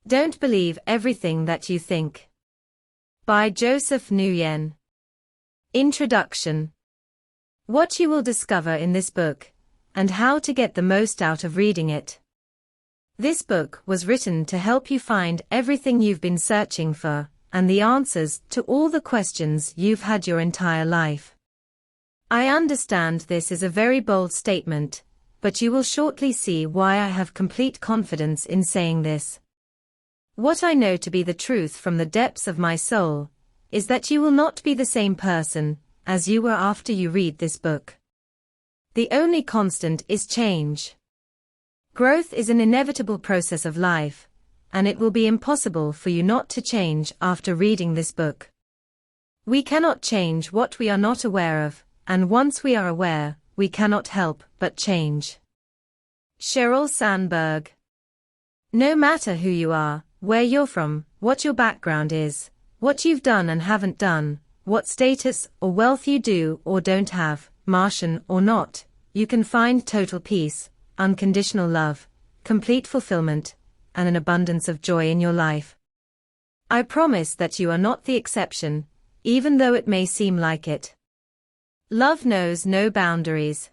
Don't believe everything that you think. By Joseph Nguyen. Introduction. What you will discover in this book, and how to get the most out of reading it. This book was written to help you find everything you've been searching for, and the answers to all the questions you've had your entire life. I understand this is a very bold statement, but you will shortly see why I have complete confidence in saying this. What I know to be the truth from the depths of my soul, is that you will not be the same person as you were after you read this book. The only constant is change. Growth is an inevitable process of life, and it will be impossible for you not to change after reading this book. We cannot change what we are not aware of, and once we are aware, we cannot help but change. Sheryl Sandberg. No matter who you are, where you're from, what your background is, what you've done and haven't done, what status or wealth you do or don't have, Martian or not, you can find total peace, unconditional love, complete fulfillment, and an abundance of joy in your life. I promise that you are not the exception, even though it may seem like it. Love knows no boundaries.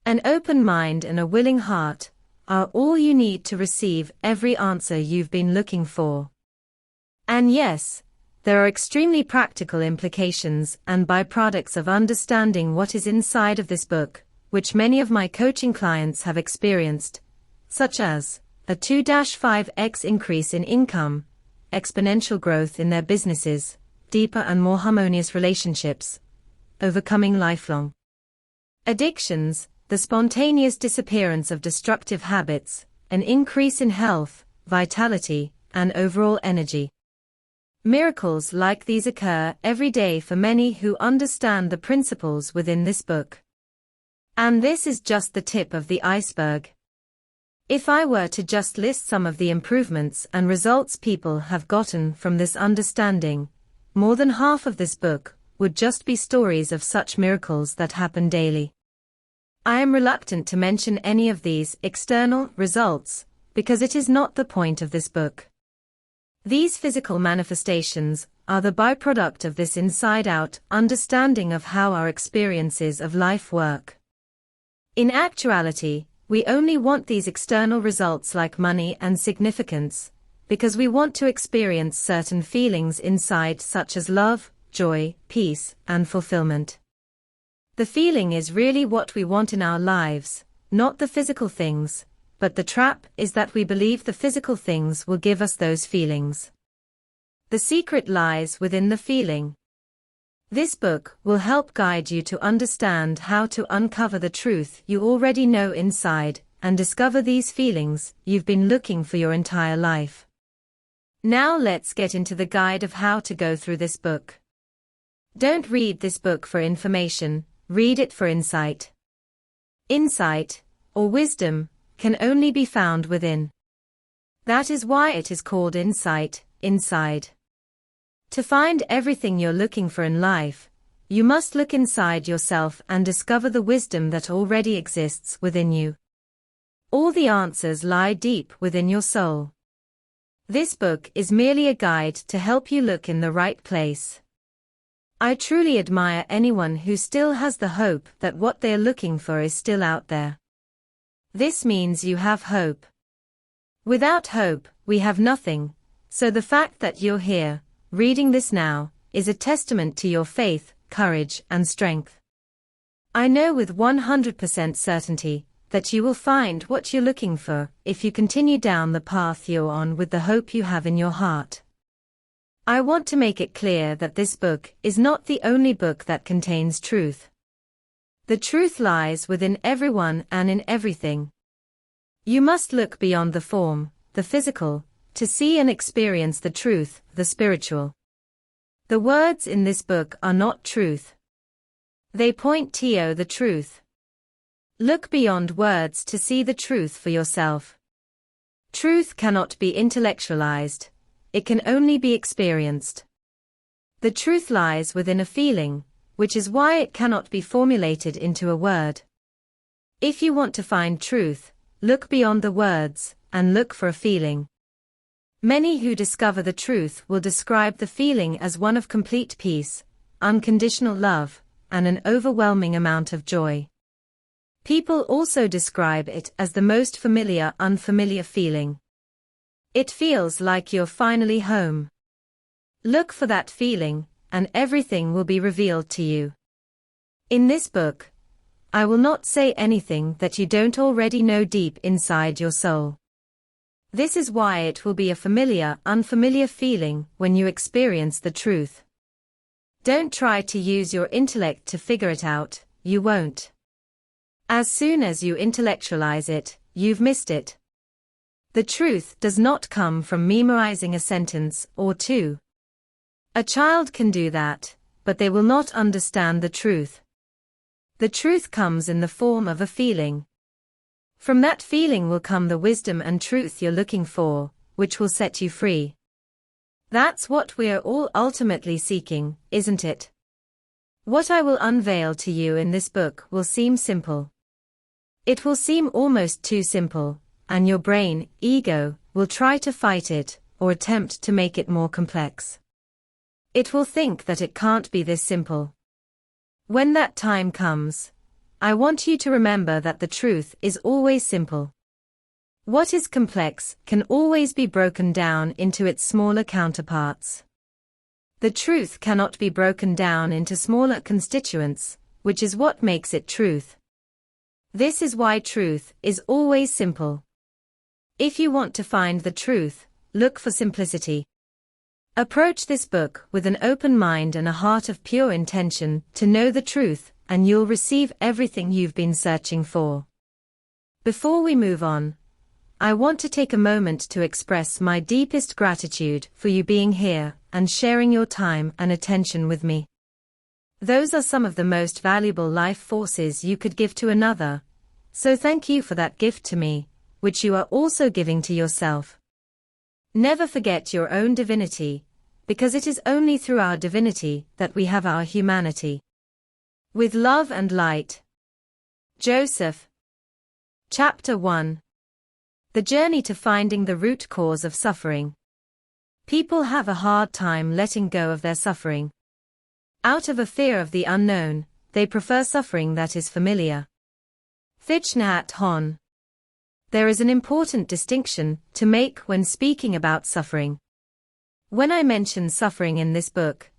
An open mind and a willing heart are all you need to receive every answer you've been looking for. And yes, there are extremely practical implications and byproducts of understanding what is inside of this book, which many of my coaching clients have experienced, such as a 2-5x increase in income, exponential growth in their businesses, deeper and more harmonious relationships, overcoming lifelong addictions, the spontaneous disappearance of destructive habits, an increase in health, vitality, and overall energy. Miracles like these occur every day for many who understand the principles within this book. And this is just the tip of the iceberg. If I were to just list some of the improvements and results people have gotten from this understanding, more than half of this book would just be stories of such miracles that happen daily. I am reluctant to mention any of these external results, because it is not the point of this book. These physical manifestations are the byproduct of this inside-out understanding of how our experiences of life work. In actuality, we only want these external results like money and significance, because we want to experience certain feelings inside such as love, joy, peace, and fulfillment. The feeling is really what we want in our lives, not the physical things, but the trap is that we believe the physical things will give us those feelings. The secret lies within the feeling. This book will help guide you to understand how to uncover the truth you already know inside and discover these feelings you've been looking for your entire life. Now let's get into the guide of how to go through this book. Don't read this book for information, read it for insight. Insight, or wisdom, can only be found within. That is why it is called insight, inside. To find everything you're looking for in life, you must look inside yourself and discover the wisdom that already exists within you. All the answers lie deep within your soul. This book is merely a guide to help you look in the right place. I truly admire anyone who still has the hope that what they are looking for is still out there. This means you have hope. Without hope, we have nothing, so the fact that you're here, reading this now, is a testament to your faith, courage, and strength. I know with 100% certainty that you will find what you're looking for if you continue down the path you're on with the hope you have in your heart. I want to make it clear that this book is not the only book that contains truth. The truth lies within everyone and in everything. You must look beyond the form, the physical, to see and experience the truth, the spiritual. The words in this book are not truth. They point to the truth. Look beyond words to see the truth for yourself. Truth cannot be intellectualized. It can only be experienced. The truth lies within a feeling, which is why it cannot be formulated into a word. If you want to find truth, look beyond the words, and look for a feeling. Many who discover the truth will describe the feeling as one of complete peace, unconditional love, and an overwhelming amount of joy. People also describe it as the most familiar, unfamiliar feeling. It feels like you're finally home. Look for that feeling, and everything will be revealed to you. In this book, I will not say anything that you don't already know deep inside your soul. This is why it will be a familiar, unfamiliar feeling when you experience the truth. Don't try to use your intellect to figure it out, you won't. As soon as you intellectualize it, you've missed it. The truth does not come from memorizing a sentence or two. A child can do that, but they will not understand the truth. The truth comes in the form of a feeling. From that feeling will come the wisdom and truth you're looking for, which will set you free. That's what we're all ultimately seeking, isn't it? What I will unveil to you in this book will seem simple. It will seem almost too simple, and your brain, ego, will try to fight it, or attempt to make it more complex. It will think that it can't be this simple. When that time comes, I want you to remember that the truth is always simple. What is complex can always be broken down into its smaller counterparts. The truth cannot be broken down into smaller constituents, which is what makes it truth. This is why truth is always simple. If you want to find the truth, look for simplicity. Approach this book with an open mind and a heart of pure intention to know the truth, and you'll receive everything you've been searching for. Before we move on, I want to take a moment to express my deepest gratitude for you being here and sharing your time and attention with me. Those are some of the most valuable life forces you could give to another, so thank you for that gift to me, which you are also giving to yourself. Never forget your own divinity, because it is only through our divinity that we have our humanity. With love and light. Joseph. Chapter 1. The journey to finding the root cause of suffering. People have a hard time letting go of their suffering. Out of a fear of the unknown, they prefer suffering that is familiar. Thich Nhat Hanh. There is an important distinction to make when speaking about suffering. When I mention suffering in this book,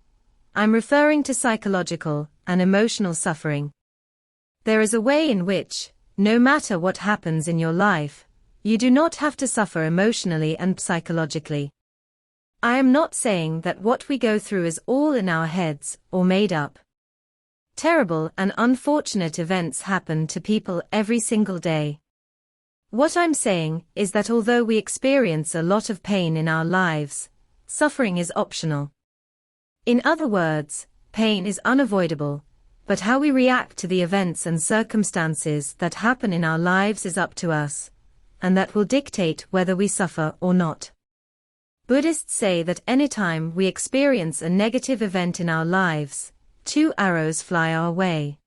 I'm referring to psychological and emotional suffering. There is a way in which, no matter what happens in your life, you do not have to suffer emotionally and psychologically. I am not saying that what we go through is all in our heads or made up. Terrible and unfortunate events happen to people every single day. What I'm saying is that although we experience a lot of pain in our lives, suffering is optional. In other words, pain is unavoidable, but how we react to the events and circumstances that happen in our lives is up to us, and that will dictate whether we suffer or not. Buddhists say that anytime we experience a negative event in our lives, 2 arrows fly our way.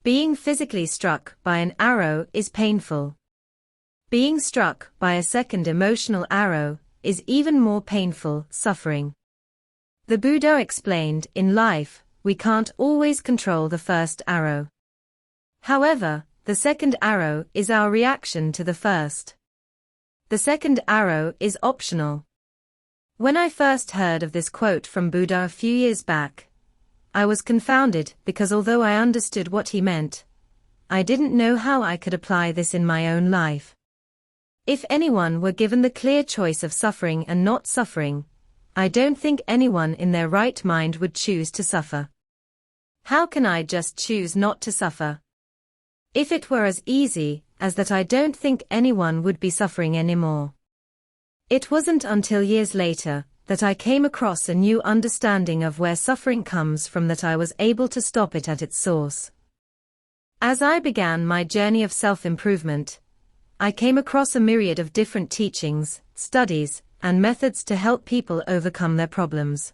Being physically struck by an arrow is painful. Being struck by a second emotional arrow is even more painful, suffering. The Buddha explained, in life, we can't always control the first arrow. However, the second arrow is our reaction to the first. The second arrow is optional. When I first heard of this quote from Buddha a few years back, I was confounded because although I understood what he meant, I didn't know how I could apply this in my own life. If anyone were given the clear choice of suffering and not suffering, I don't think anyone in their right mind would choose to suffer. How can I just choose not to suffer? If it were as easy as that, I don't think anyone would be suffering anymore. It wasn't until years later that I came across a new understanding of where suffering comes from that I was able to stop it at its source. As I began my journey of self-improvement, I came across a myriad of different teachings, studies, and methods to help people overcome their problems.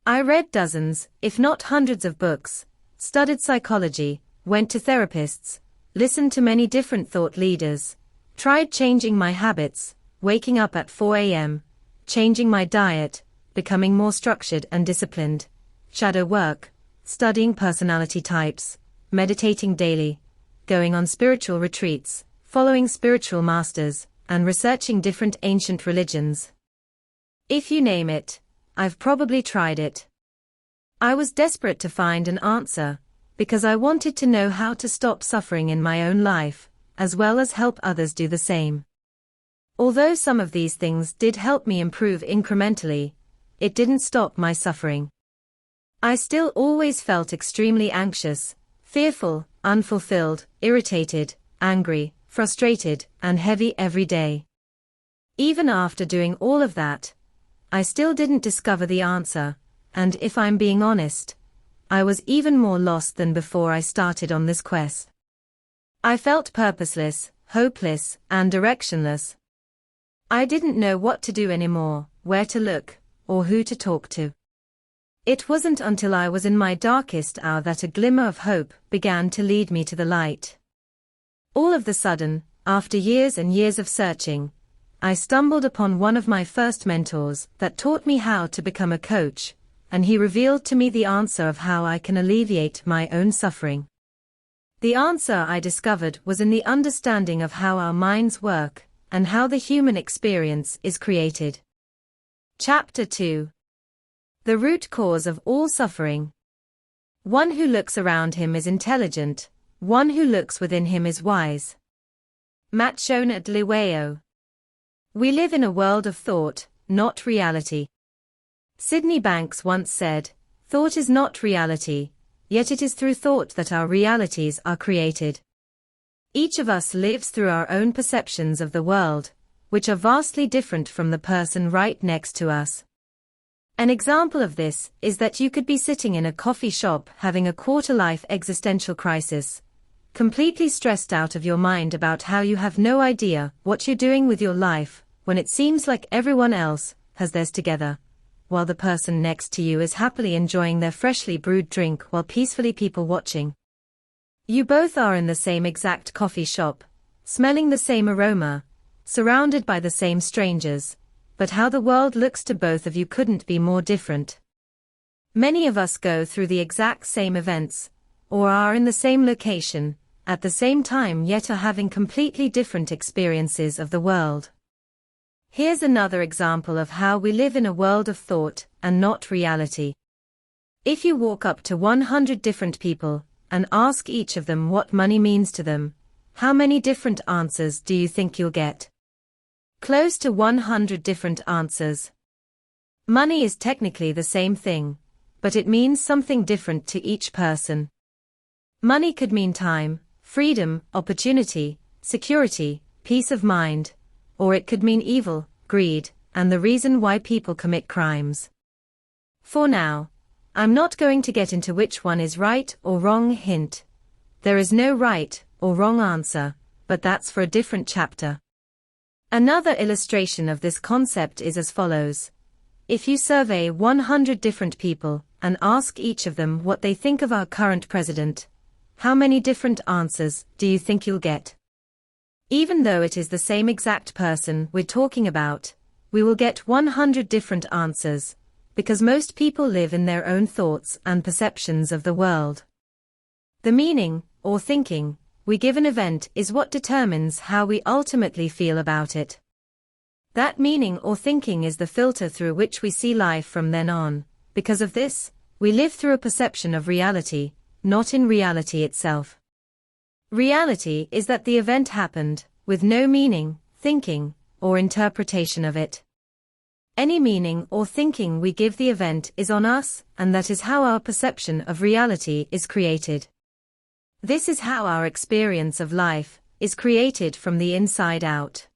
I read dozens, if not hundreds of books, studied psychology, went to therapists, listened to many different thought leaders, tried changing my habits, waking up at 4 a.m., changing my diet, becoming more structured and disciplined, shadow work, studying personality types, meditating daily, going on spiritual retreats, following spiritual masters, and researching different ancient religions. If you name it, I've probably tried it. I was desperate to find an answer, because I wanted to know how to stop suffering in my own life, as well as help others do the same. Although some of these things did help me improve incrementally, it didn't stop my suffering. I still always felt extremely anxious, fearful, unfulfilled, irritated, angry, frustrated, and heavy every day. Even after doing all of that, I still didn't discover the answer, and if I'm being honest, I was even more lost than before I started on this quest. I felt purposeless, hopeless, and directionless. I didn't know what to do anymore, where to look, or who to talk to. It wasn't until I was in my darkest hour that a glimmer of hope began to lead me to the light. All of the sudden, after years and years of searching, I stumbled upon one of my first mentors that taught me how to become a coach, and he revealed to me the answer of how I can alleviate my own suffering. The answer I discovered was in the understanding of how our minds work, and how the human experience is created. Chapter 2. The root cause of all suffering. One who looks around him is intelligent, one who looks within him is wise. Matshona Dliweo. We live in a world of thought, not reality. Sydney Banks once said, "Thought is not reality, yet it is through thought that our realities are created." Each of us lives through our own perceptions of the world, which are vastly different from the person right next to us. An example of this is that you could be sitting in a coffee shop having a quarter-life existential crisis, completely stressed out of your mind about how you have no idea what you're doing with your life, when it seems like everyone else has theirs together, while the person next to you is happily enjoying their freshly brewed drink while peacefully people watching. You both are in the same exact coffee shop, smelling the same aroma, surrounded by the same strangers, but how the world looks to both of you couldn't be more different. Many of us go through the exact same events, or are in the same location, at the same time yet are having completely different experiences of the world. Here's another example of how we live in a world of thought and not reality. If you walk up to 100 different people and ask each of them what money means to them, how many different answers do you think you'll get? Close to 100 different answers. Money is technically the same thing, but it means something different to each person. Money could mean time, freedom, opportunity, security, peace of mind, or it could mean evil, greed, and the reason why people commit crimes. For now, I'm not going to get into which one is right or wrong. Hint: there is no right or wrong answer, but that's for a different chapter. Another illustration of this concept is as follows. If you survey 100 different people and ask each of them what they think of our current president, how many different answers do you think you'll get? Even though it is the same exact person we're talking about, we will get 100 different answers, because most people live in their own thoughts and perceptions of the world. The meaning, or thinking, we give an event is what determines how we ultimately feel about it. That meaning or thinking is the filter through which we see life from then on. Because of this, we live through a perception of reality, not in reality itself. Reality is that the event happened, with no meaning, thinking, or interpretation of it. Any meaning or thinking we give the event is on us, and that is how our perception of reality is created. This is how our experience of life is created from the inside out.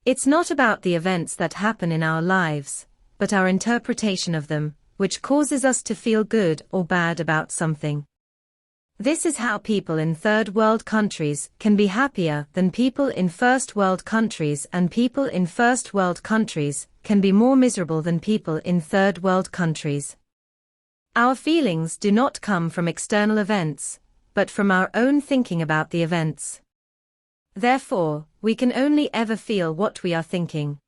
It's not about the events that happen in our lives, but our interpretation of them, which causes us to feel good or bad about something. This is how people in third world countries can be happier than people in first world countries, and people in first world countries can be more miserable than people in third world countries. Our feelings do not come from external events, but from our own thinking about the events. Therefore, we can only ever feel what we are thinking.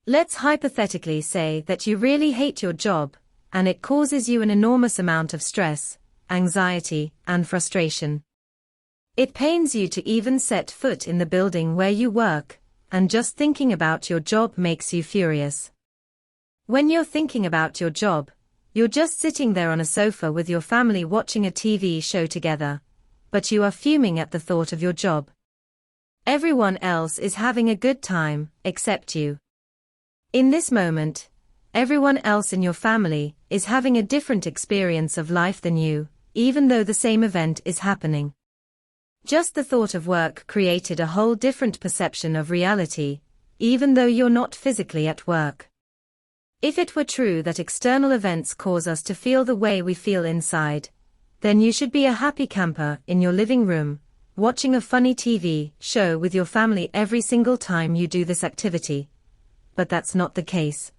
Let's hypothetically say that you really hate your job, and it causes you an enormous amount of stress, anxiety, and frustration. It pains you to even set foot in the building where you work, and just thinking about your job makes you furious. When you're thinking about your job, you're just sitting there on a sofa with your family watching a TV show together, but you are fuming at the thought of your job. Everyone else is having a good time, except you. In this moment, everyone else in your family is having a different experience of life than you, even though the same event is happening. Just the thought of work created a whole different perception of reality, even though you're not physically at work. If it were true that external events cause us to feel the way we feel inside, then you should be a happy camper in your living room, watching a funny TV show with your family every single time you do this activity. But that's not the case.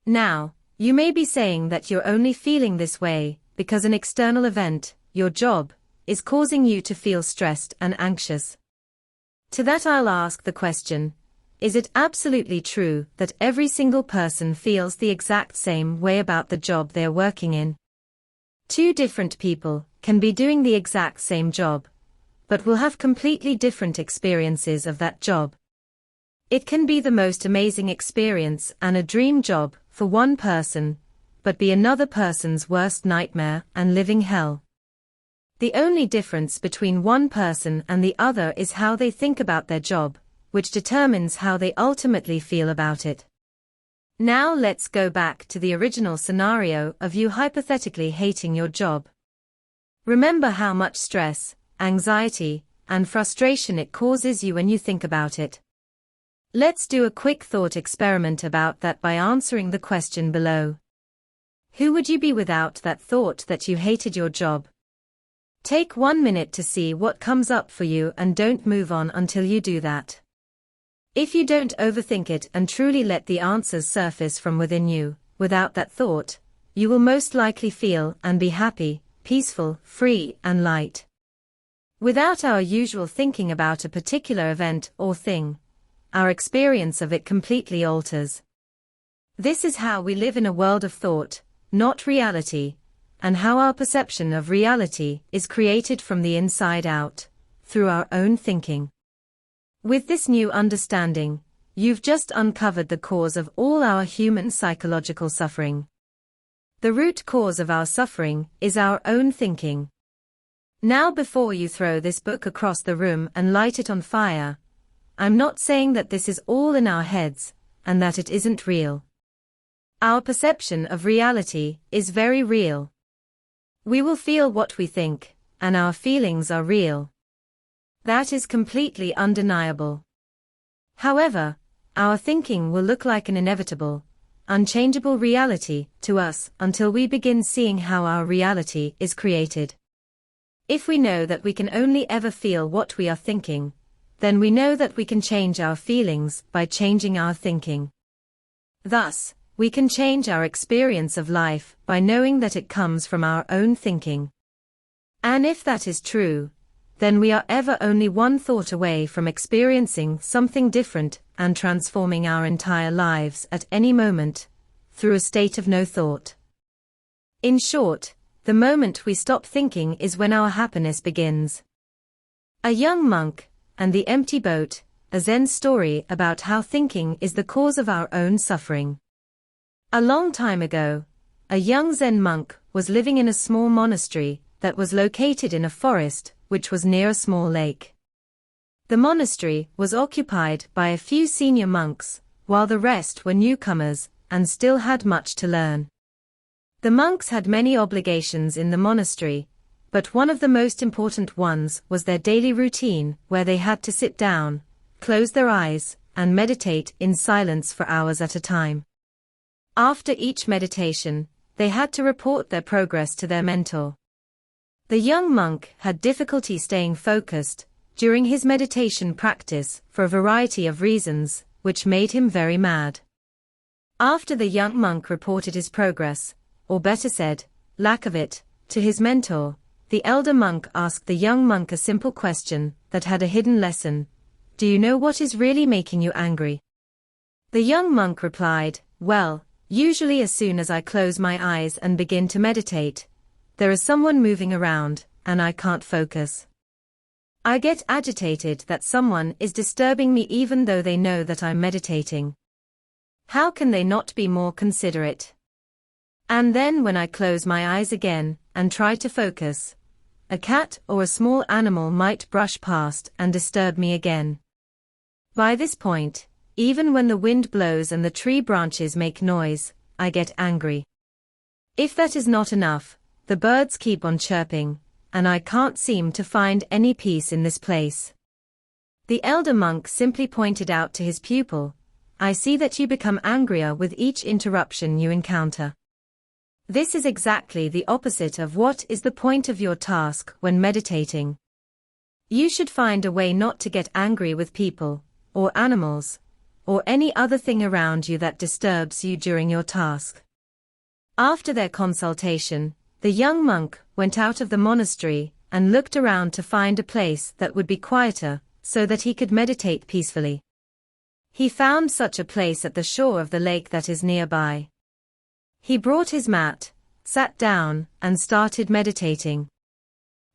Now, you may be saying that you're only feeling this way because an external event, your job, is causing you to feel stressed and anxious. To that I'll ask the question, is it absolutely true that every single person feels the exact same way about the job they're working in? Two different people can be doing the exact same job, but will have completely different experiences of that job. It can be the most amazing experience and a dream job for one person, but be another person's worst nightmare and living hell. The only difference between one person and the other is how they think about their job, which determines how they ultimately feel about it. Now let's go back to the original scenario of you hypothetically hating your job. Remember how much stress, anxiety, and frustration it causes you when you think about it. Let's do a quick thought experiment about that by answering the question below. Who would you be without that thought that you hated your job? Take 1 minute to see what comes up for you and don't move on until you do that. If you don't overthink it and truly let the answers surface from within you, without that thought, you will most likely feel and be happy, peaceful, free, and light. Without our usual thinking about a particular event or thing, our experience of it completely alters. This is how we live in a world of thought, not reality, and how our perception of reality is created from the inside out, through our own thinking. With this new understanding, you've just uncovered the cause of all our human psychological suffering. The root cause of our suffering is our own thinking. Now before you throw this book across the room and light it on fire, I'm not saying that this is all in our heads, and that it isn't real. Our perception of reality is very real. We will feel what we think, and our feelings are real. That is completely undeniable. However, our thinking will look like an inevitable, unchangeable reality to us until we begin seeing how our reality is created. If we know that we can only ever feel what we are thinking, then we know that we can change our feelings by changing our thinking. Thus, we can change our experience of life by knowing that it comes from our own thinking. And if that is true, then we are ever only one thought away from experiencing something different and transforming our entire lives at any moment, through a state of no thought. In short, the moment we stop thinking is when our happiness begins. A Young Monk and the Empty Boat, a Zen story about how thinking is the cause of our own suffering. A long time ago, a young Zen monk was living in a small monastery that was located in a forest which was near a small lake. The monastery was occupied by a few senior monks, while the rest were newcomers and still had much to learn. The monks had many obligations in the monastery, but one of the most important ones was their daily routine where they had to sit down, close their eyes, and meditate in silence for hours at a time. After each meditation, they had to report their progress to their mentor. The young monk had difficulty staying focused during his meditation practice for a variety of reasons, which made him very mad. After the young monk reported his progress, or better said, lack of it, to his mentor, the elder monk asked the young monk a simple question that had a hidden lesson. Do you know what is really making you angry? The young monk replied, well, usually as soon as I close my eyes and begin to meditate, there is someone moving around, and I can't focus. I get agitated that someone is disturbing me even though they know that I'm meditating. How can they not be more considerate? And then when I close my eyes again and try to focus, a cat or a small animal might brush past and disturb me again. By this point, even when the wind blows and the tree branches make noise, I get angry. If that is not enough, the birds keep on chirping, and I can't seem to find any peace in this place. The elder monk simply pointed out to his pupil, I see that you become angrier with each interruption you encounter. This is exactly the opposite of what is the point of your task when meditating. You should find a way not to get angry with people, or animals, or any other thing around you that disturbs you during your task. After their consultation, the young monk went out of the monastery and looked around to find a place that would be quieter, so that he could meditate peacefully. He found such a place at the shore of the lake that is nearby. He brought his mat, sat down, and started meditating.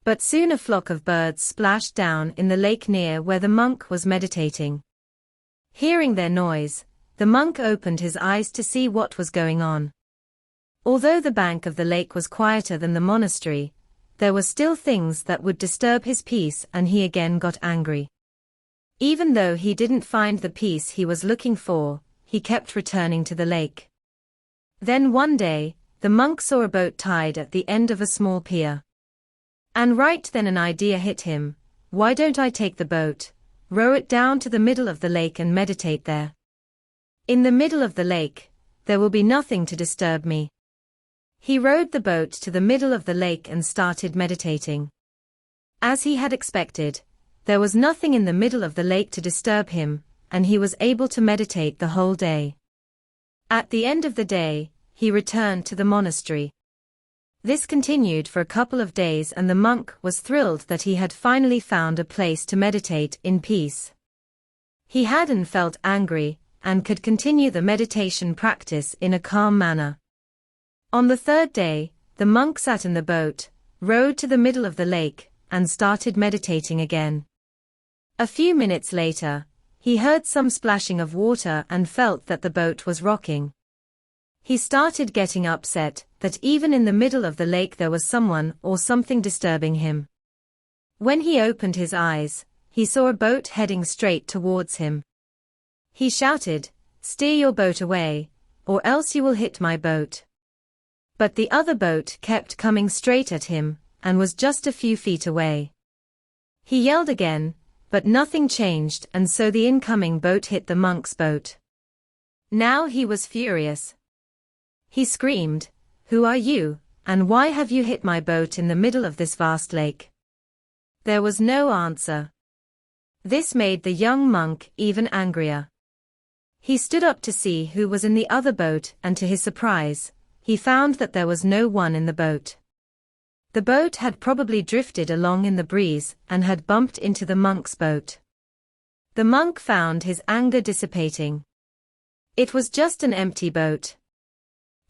But soon a flock of birds splashed down in the lake near where the monk was meditating. Hearing their noise, the monk opened his eyes to see what was going on. Although the bank of the lake was quieter than the monastery, there were still things that would disturb his peace, and he again got angry. Even though he didn't find the peace he was looking for, he kept returning to the lake. Then one day, the monk saw a boat tied at the end of a small pier. And right then an idea hit him. Why don't I take the boat, row it down to the middle of the lake and meditate there? In the middle of the lake, there will be nothing to disturb me. He rowed the boat to the middle of the lake and started meditating. As he had expected, there was nothing in the middle of the lake to disturb him, and he was able to meditate the whole day. At the end of the day, he returned to the monastery. This continued for a couple of days, and the monk was thrilled that he had finally found a place to meditate in peace. He hadn't felt angry, and could continue the meditation practice in a calm manner. On the third day, the monk sat in the boat, rowed to the middle of the lake, and started meditating again. A few minutes later, he heard some splashing of water and felt that the boat was rocking. He started getting upset that even in the middle of the lake there was someone or something disturbing him. When he opened his eyes, he saw a boat heading straight towards him. He shouted, "Steer your boat away, or else you will hit my boat." But the other boat kept coming straight at him, and was just a few feet away. He yelled again, but nothing changed, and so the incoming boat hit the monk's boat. Now he was furious. He screamed, "Who are you, and why have you hit my boat in the middle of this vast lake?" There was no answer. This made the young monk even angrier. He stood up to see who was in the other boat, and to his surprise, he found that there was no one in the boat. The boat had probably drifted along in the breeze and had bumped into the monk's boat. The monk found his anger dissipating. It was just an empty boat.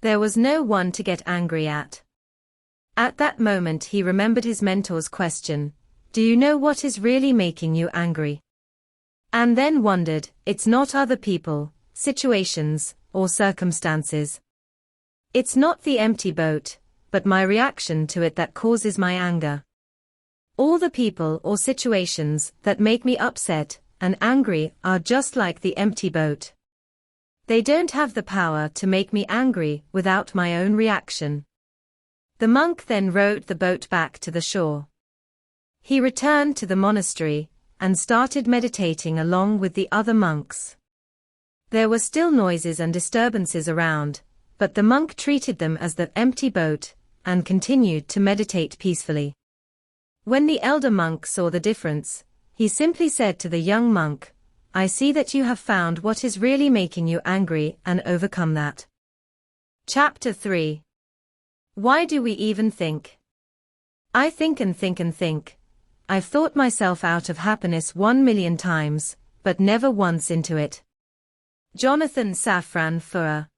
There was no one to get angry at. At that moment he remembered his mentor's question, "Do you know what is really making you angry?" And then wondered, it's not other people, situations, or circumstances. It's not the empty boat, but my reaction to it that causes my anger. All the people or situations that make me upset and angry are just like the empty boat. They don't have the power to make me angry without my own reaction. The monk then rowed the boat back to the shore. He returned to the monastery and started meditating along with the other monks. There were still noises and disturbances around, but the monk treated them as the empty boat and continued to meditate peacefully. When the elder monk saw the difference, he simply said to the young monk, "I see that you have found what is really making you angry and overcome that." Chapter 3. Why do we even think? I think and think and think. I've thought myself out of happiness 1,000,000 times, but never once into it. Jonathan Safran Foer.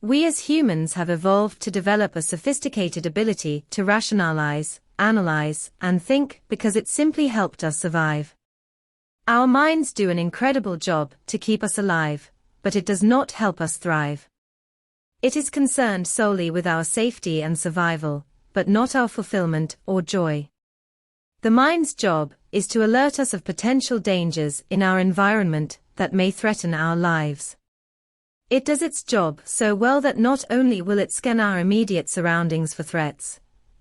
We as humans have evolved to develop a sophisticated ability to rationalize, analyze, and think because it simply helped us survive. Our minds do an incredible job to keep us alive, but it does not help us thrive. It is concerned solely with our safety and survival, but not our fulfillment or joy. The mind's job is to alert us of potential dangers in our environment that may threaten our lives. It does its job so well that not only will it scan our immediate surroundings for threats,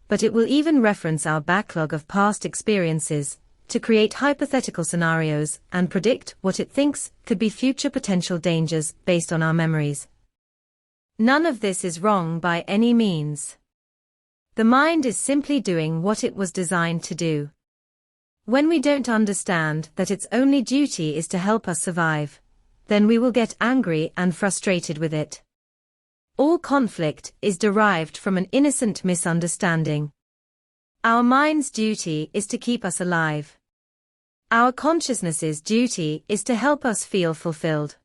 but it will even reference our backlog of past experiences to create hypothetical scenarios and predict what it thinks could be future potential dangers based on our memories. None of this is wrong by any means. The mind is simply doing what it was designed to do. When we don't understand that its only duty is to help us survive, then we will get angry and frustrated with it. All conflict is derived from an innocent misunderstanding. Our mind's duty is to keep us alive. Our consciousness's duty is to help us feel fulfilled.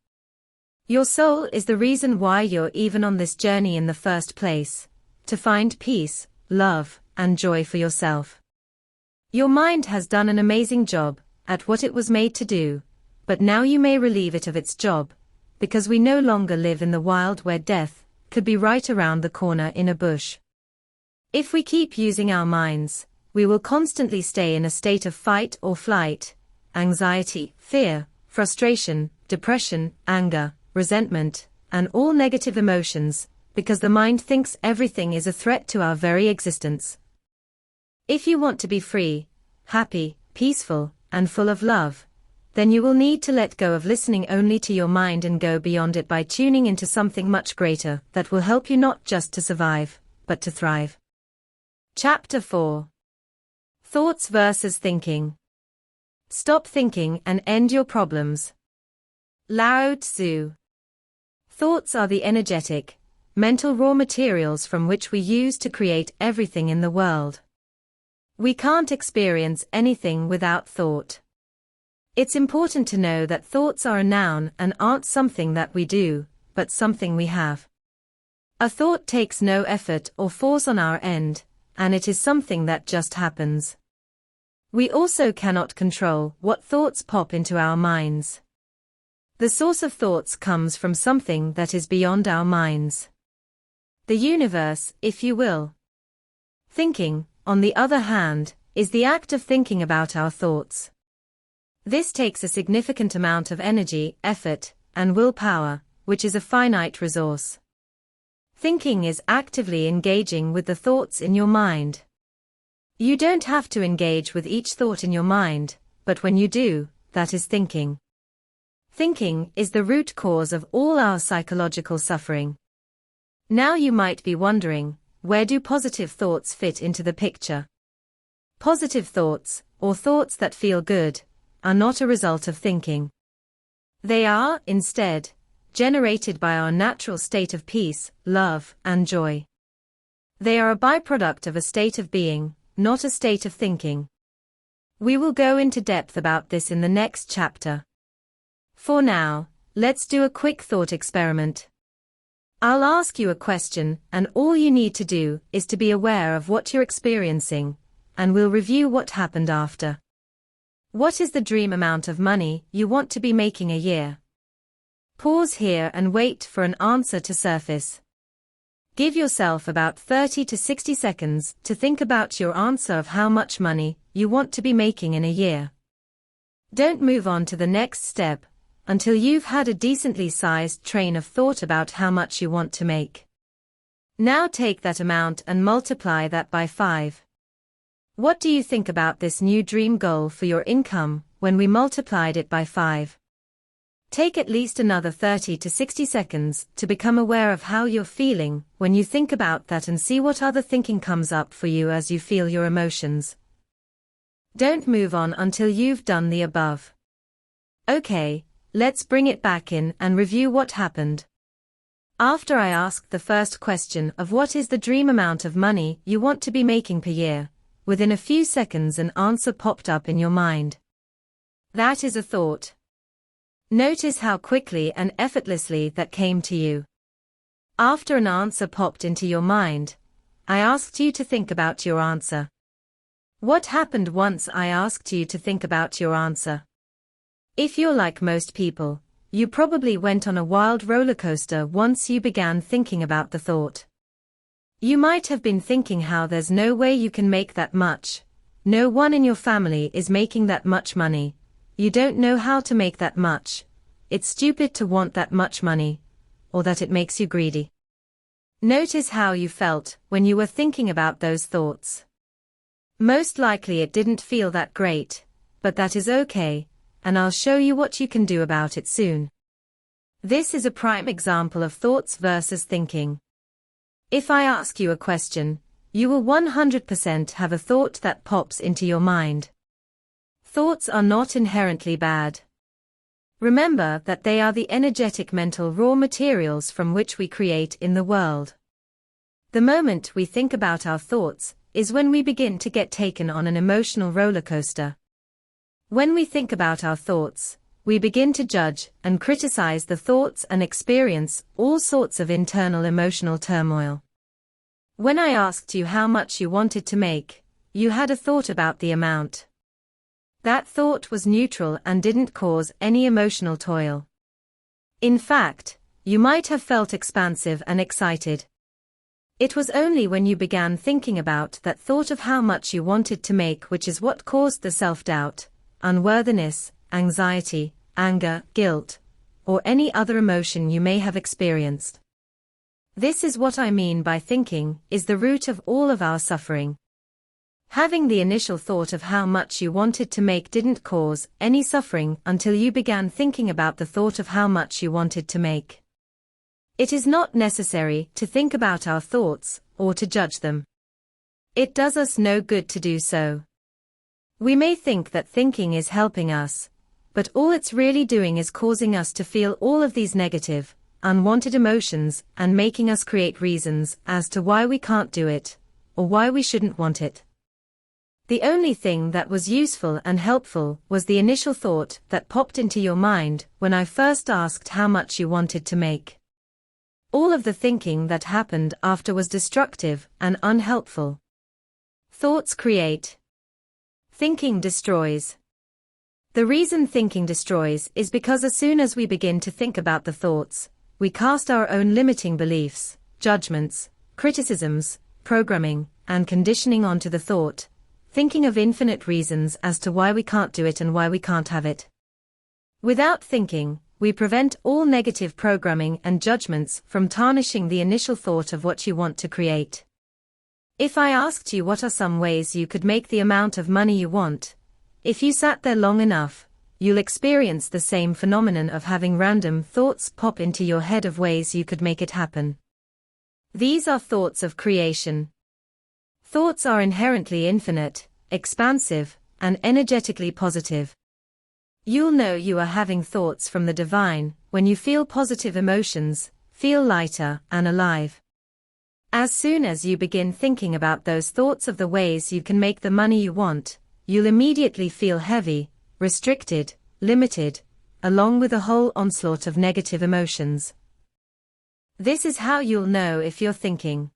Your soul is the reason why you're even on this journey in the first place, to find peace, love, and joy for yourself. Your mind has done an amazing job at what it was made to do, but now you may relieve it of its job, because we no longer live in the wild where death could be right around the corner in a bush. If we keep using our minds, we will constantly stay in a state of fight or flight, anxiety, fear, frustration, depression, anger, resentment, and all negative emotions, because the mind thinks everything is a threat to our very existence. If you want to be free, happy, peaceful, and full of love, then you will need to let go of listening only to your mind and go beyond it by tuning into something much greater that will help you not just to survive, but to thrive. Chapter 4. Thoughts versus thinking. Stop thinking and end your problems. Lao Tzu. Thoughts are the energetic, mental raw materials from which we use to create everything in the world. We can't experience anything without thought. It's important to know that thoughts are a noun and aren't something that we do, but something we have. A thought takes no effort or force on our end, and it is something that just happens. We also cannot control what thoughts pop into our minds. The source of thoughts comes from something that is beyond our minds. The universe, if you will. Thinking, on the other hand, is the act of thinking about our thoughts. This takes a significant amount of energy, effort, and willpower, which is a finite resource. Thinking is actively engaging with the thoughts in your mind. You don't have to engage with each thought in your mind, but when you do, that is thinking. Thinking is the root cause of all our psychological suffering. Now you might be wondering, where do positive thoughts fit into the picture? Positive thoughts, or thoughts that feel good, are not a result of thinking. They are, instead, generated by our natural state of peace, love, and joy. They are a byproduct of a state of being, not a state of thinking. We will go into depth about this in the next chapter. For now, let's do a quick thought experiment. I'll ask you a question, and all you need to do is to be aware of what you're experiencing, and we'll review what happened after. What is the dream amount of money you want to be making a year? Pause here and wait for an answer to surface. Give yourself about 30 to 60 seconds to think about your answer of how much money you want to be making in a year. Don't move on to the next step until you've had a decently sized train of thought about how much you want to make. Now take that amount and multiply that by 5. What do you think about this new dream goal for your income when we multiplied it by 5? Take at least another 30 to 60 seconds to become aware of how you're feeling when you think about that and see what other thinking comes up for you as you feel your emotions. Don't move on until you've done the above. Okay, let's bring it back in and review what happened. After I asked the first question of what is the dream amount of money you want to be making per year, within a few seconds an answer popped up in your mind. That is a thought. Notice how quickly and effortlessly that came to you. After an answer popped into your mind, I asked you to think about your answer. What happened once I asked you to think about your answer? If you're like most people, you probably went on a wild roller coaster once you began thinking about the thought. You might have been thinking how there's no way you can make that much. No one in your family is making that much money. You don't know how to make that much. It's stupid to want that much money. Or that it makes you greedy. Notice how you felt when you were thinking about those thoughts. Most likely it didn't feel that great, but that is okay, and I'll show you what you can do about it soon. This is a prime example of thoughts versus thinking. If I ask you a question, you will 100% have a thought that pops into your mind. Thoughts are not inherently bad. Remember that they are the energetic mental raw materials from which we create in the world. The moment we think about our thoughts is when we begin to get taken on an emotional roller coaster. When we think about our thoughts, we begin to judge and criticize the thoughts and experience all sorts of internal emotional turmoil. When I asked you how much you wanted to make, you had a thought about the amount. That thought was neutral and didn't cause any emotional toil. In fact, you might have felt expansive and excited. It was only when you began thinking about that thought of how much you wanted to make which is what caused the self-doubt, unworthiness, anxiety, anger, guilt, or any other emotion you may have experienced. This is what I mean by thinking is the root of all of our suffering. Having the initial thought of how much you wanted to make didn't cause any suffering until you began thinking about the thought of how much you wanted to make. It is not necessary to think about our thoughts or to judge them. It does us no good to do so. We may think that thinking is helping us, but all it's really doing is causing us to feel all of these negative, unwanted emotions and making us create reasons as to why we can't do it, or why we shouldn't want it. The only thing that was useful and helpful was the initial thought that popped into your mind when I first asked how much you wanted to make. All of the thinking that happened after was destructive and unhelpful. Thoughts create. Thinking destroys. The reason thinking destroys is because as soon as we begin to think about the thoughts, we cast our own limiting beliefs, judgments, criticisms, programming, and conditioning onto the thought, thinking of infinite reasons as to why we can't do it and why we can't have it. Without thinking, we prevent all negative programming and judgments from tarnishing the initial thought of what you want to create. If I asked you what are some ways you could make the amount of money you want, if you sat there long enough, you'll experience the same phenomenon of having random thoughts pop into your head of ways you could make it happen. These are thoughts of creation. Thoughts are inherently infinite, expansive, and energetically positive. You'll know you are having thoughts from the divine when you feel positive emotions, feel lighter and alive. As soon as you begin thinking about those thoughts of the ways you can make the money you want, you'll immediately feel heavy, restricted, limited, along with a whole onslaught of negative emotions. This is how you'll know if you're thinking.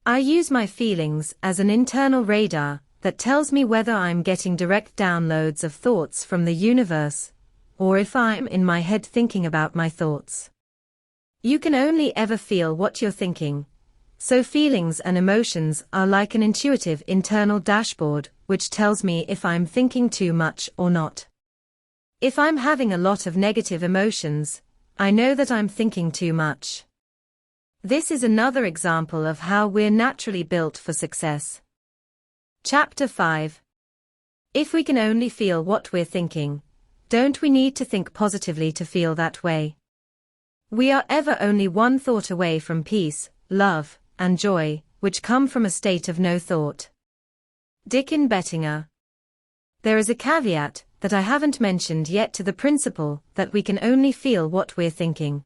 I use my feelings as an internal radar that tells me whether I'm getting direct downloads of thoughts from the universe, or if I'm in my head thinking about my thoughts. You can only ever feel what you're thinking, so feelings and emotions are like an intuitive internal dashboard which tells me if I'm thinking too much or not. If I'm having a lot of negative emotions, I know that I'm thinking too much. This is another example of how we're naturally built for success. Chapter 5. If we can only feel what we're thinking, don't we need to think positively to feel that way? We are ever only one thought away from peace, love, and joy, which come from a state of no thought. Dickin Bettinger. There is a caveat that I haven't mentioned yet to the principle that we can only feel what we're thinking.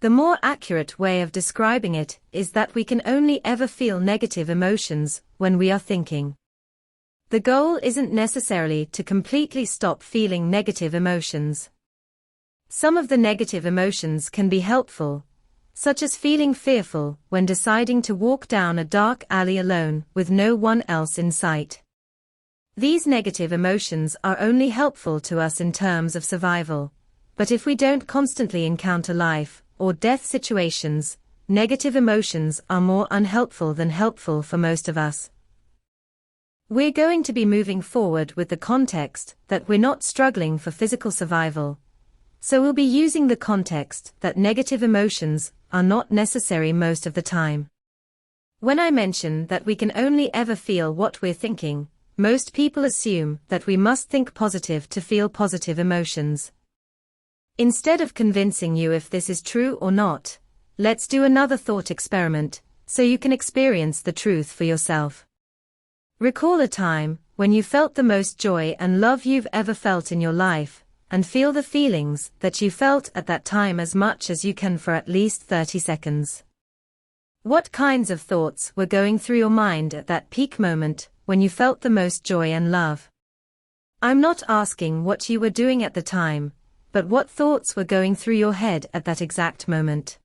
The more accurate way of describing it is that we can only ever feel negative emotions when we are thinking. The goal isn't necessarily to completely stop feeling negative emotions. Some of the negative emotions can be helpful, such as feeling fearful when deciding to walk down a dark alley alone with no one else in sight. These negative emotions are only helpful to us in terms of survival, but if we don't constantly encounter life or death situations, negative emotions are more unhelpful than helpful for most of us. We're going to be moving forward with the context that we're not struggling for physical survival, so we'll be using the context that negative emotions are not necessary most of the time. When I mention that we can only ever feel what we're thinking, most people assume that we must think positive to feel positive emotions. Instead of convincing you if this is true or not, let's do another thought experiment, so you can experience the truth for yourself. Recall a time when you felt the most joy and love you've ever felt in your life, and feel the feelings that you felt at that time as much as you can for at least 30 seconds. What kinds of thoughts were going through your mind at that peak moment when you felt the most joy and love? I'm not asking what you were doing at the time, but what thoughts were going through your head at that exact moment.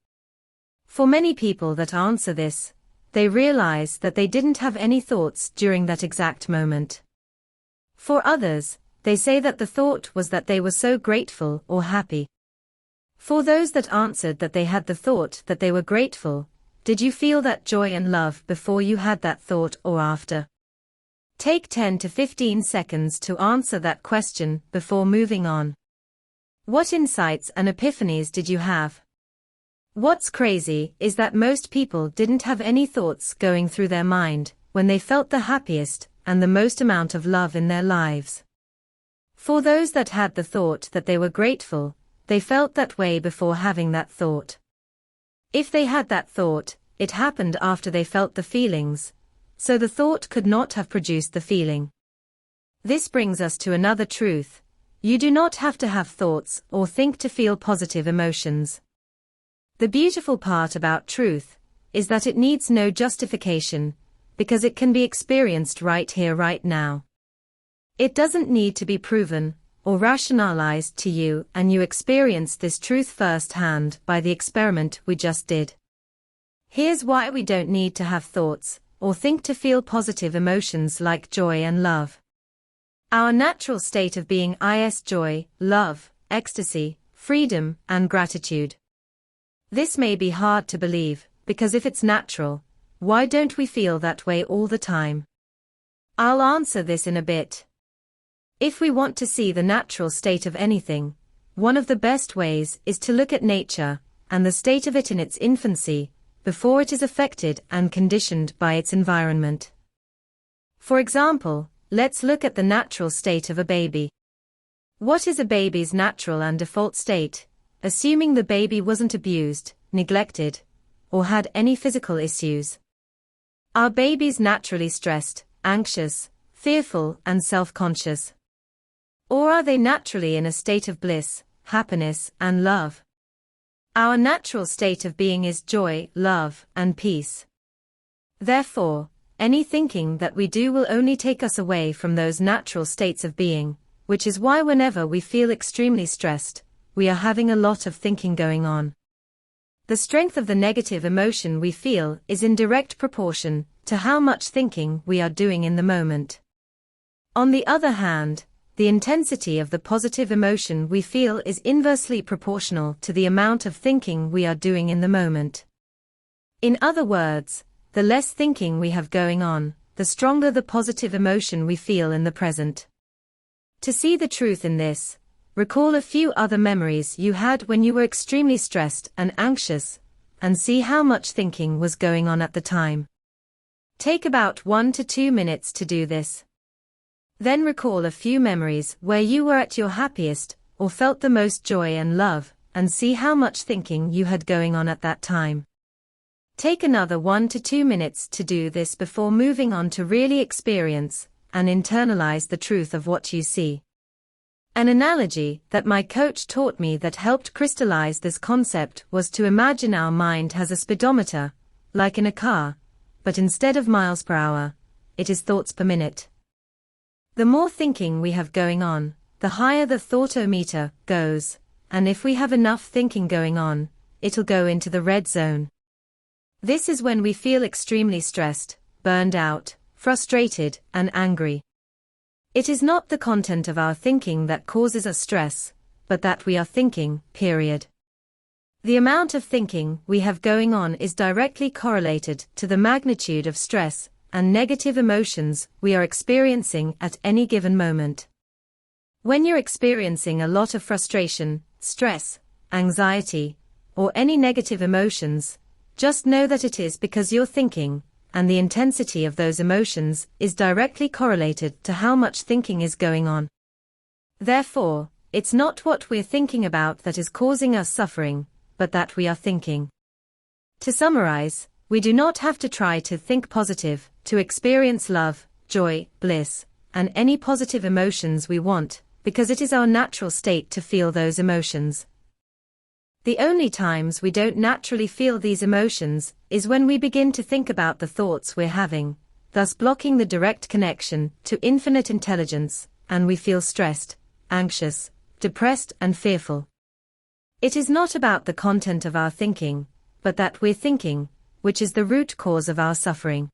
For many people that answer this, they realize that they didn't have any thoughts during that exact moment. For others, they say that the thought was that they were so grateful or happy. For those that answered that they had the thought that they were grateful, did you feel that joy and love before you had that thought or after? Take 10 to 15 seconds to answer that question before moving on. What insights and epiphanies did you have? What's crazy is that most people didn't have any thoughts going through their mind when they felt the happiest and the most amount of love in their lives. For those that had the thought that they were grateful, they felt that way before having that thought. If they had that thought, it happened after they felt the feelings, so the thought could not have produced the feeling. This brings us to another truth: you do not have to have thoughts or think to feel positive emotions. The beautiful part about truth is that it needs no justification, because it can be experienced right here, right now. It doesn't need to be proven or rationalized to you, and you experience this truth firsthand by the experiment we just did. Here's why we don't need to have thoughts or think to feel positive emotions like joy and love. Our natural state of being is joy, love, ecstasy, freedom, and gratitude. This may be hard to believe, because if it's natural, why don't we feel that way all the time? I'll answer this in a bit. If we want to see the natural state of anything, one of the best ways is to look at nature and the state of it in its infancy, before it is affected and conditioned by its environment. For example, let's look at the natural state of a baby. What is a baby's natural and default state, assuming the baby wasn't abused, neglected, or had any physical issues? Are babies naturally stressed, anxious, fearful, and self-conscious? Or are they naturally in a state of bliss, happiness, and love? Our natural state of being is joy, love, and peace. Therefore, any thinking that we do will only take us away from those natural states of being, which is why whenever we feel extremely stressed, we are having a lot of thinking going on. The strength of the negative emotion we feel is in direct proportion to how much thinking we are doing in the moment. On the other hand, the intensity of the positive emotion we feel is inversely proportional to the amount of thinking we are doing in the moment. In other words, the less thinking we have going on, the stronger the positive emotion we feel in the present. To see the truth in this, recall a few other memories you had when you were extremely stressed and anxious, and see how much thinking was going on at the time. Take about 1 to 2 minutes to do this. Then recall a few memories where you were at your happiest, or felt the most joy and love, and see how much thinking you had going on at that time. Take another 1 to 2 minutes to do this before moving on to really experience and internalize the truth of what you see. An analogy that my coach taught me that helped crystallize this concept was to imagine our mind has a speedometer, like in a car, but instead of miles per hour, it is thoughts per minute. The more thinking we have going on, the higher the thought-o-meter goes, and if we have enough thinking going on, it'll go into the red zone. This is when we feel extremely stressed, burned out, frustrated, and angry. It is not the content of our thinking that causes us stress, but that we are thinking, period. The amount of thinking we have going on is directly correlated to the magnitude of stress and negative emotions we are experiencing at any given moment. When you're experiencing a lot of frustration, stress, anxiety, or any negative emotions, just know that it is because you're thinking, and the intensity of those emotions is directly correlated to how much thinking is going on. Therefore, it's not what we're thinking about that is causing us suffering, but that we are thinking. To summarize, we do not have to try to think positive, to experience love, joy, bliss, and any positive emotions we want, because it is our natural state to feel those emotions. The only times we don't naturally feel these emotions is when we begin to think about the thoughts we're having, thus blocking the direct connection to infinite intelligence, and we feel stressed, anxious, depressed, and fearful. It is not about the content of our thinking, but that we're thinking, which is the root cause of our suffering.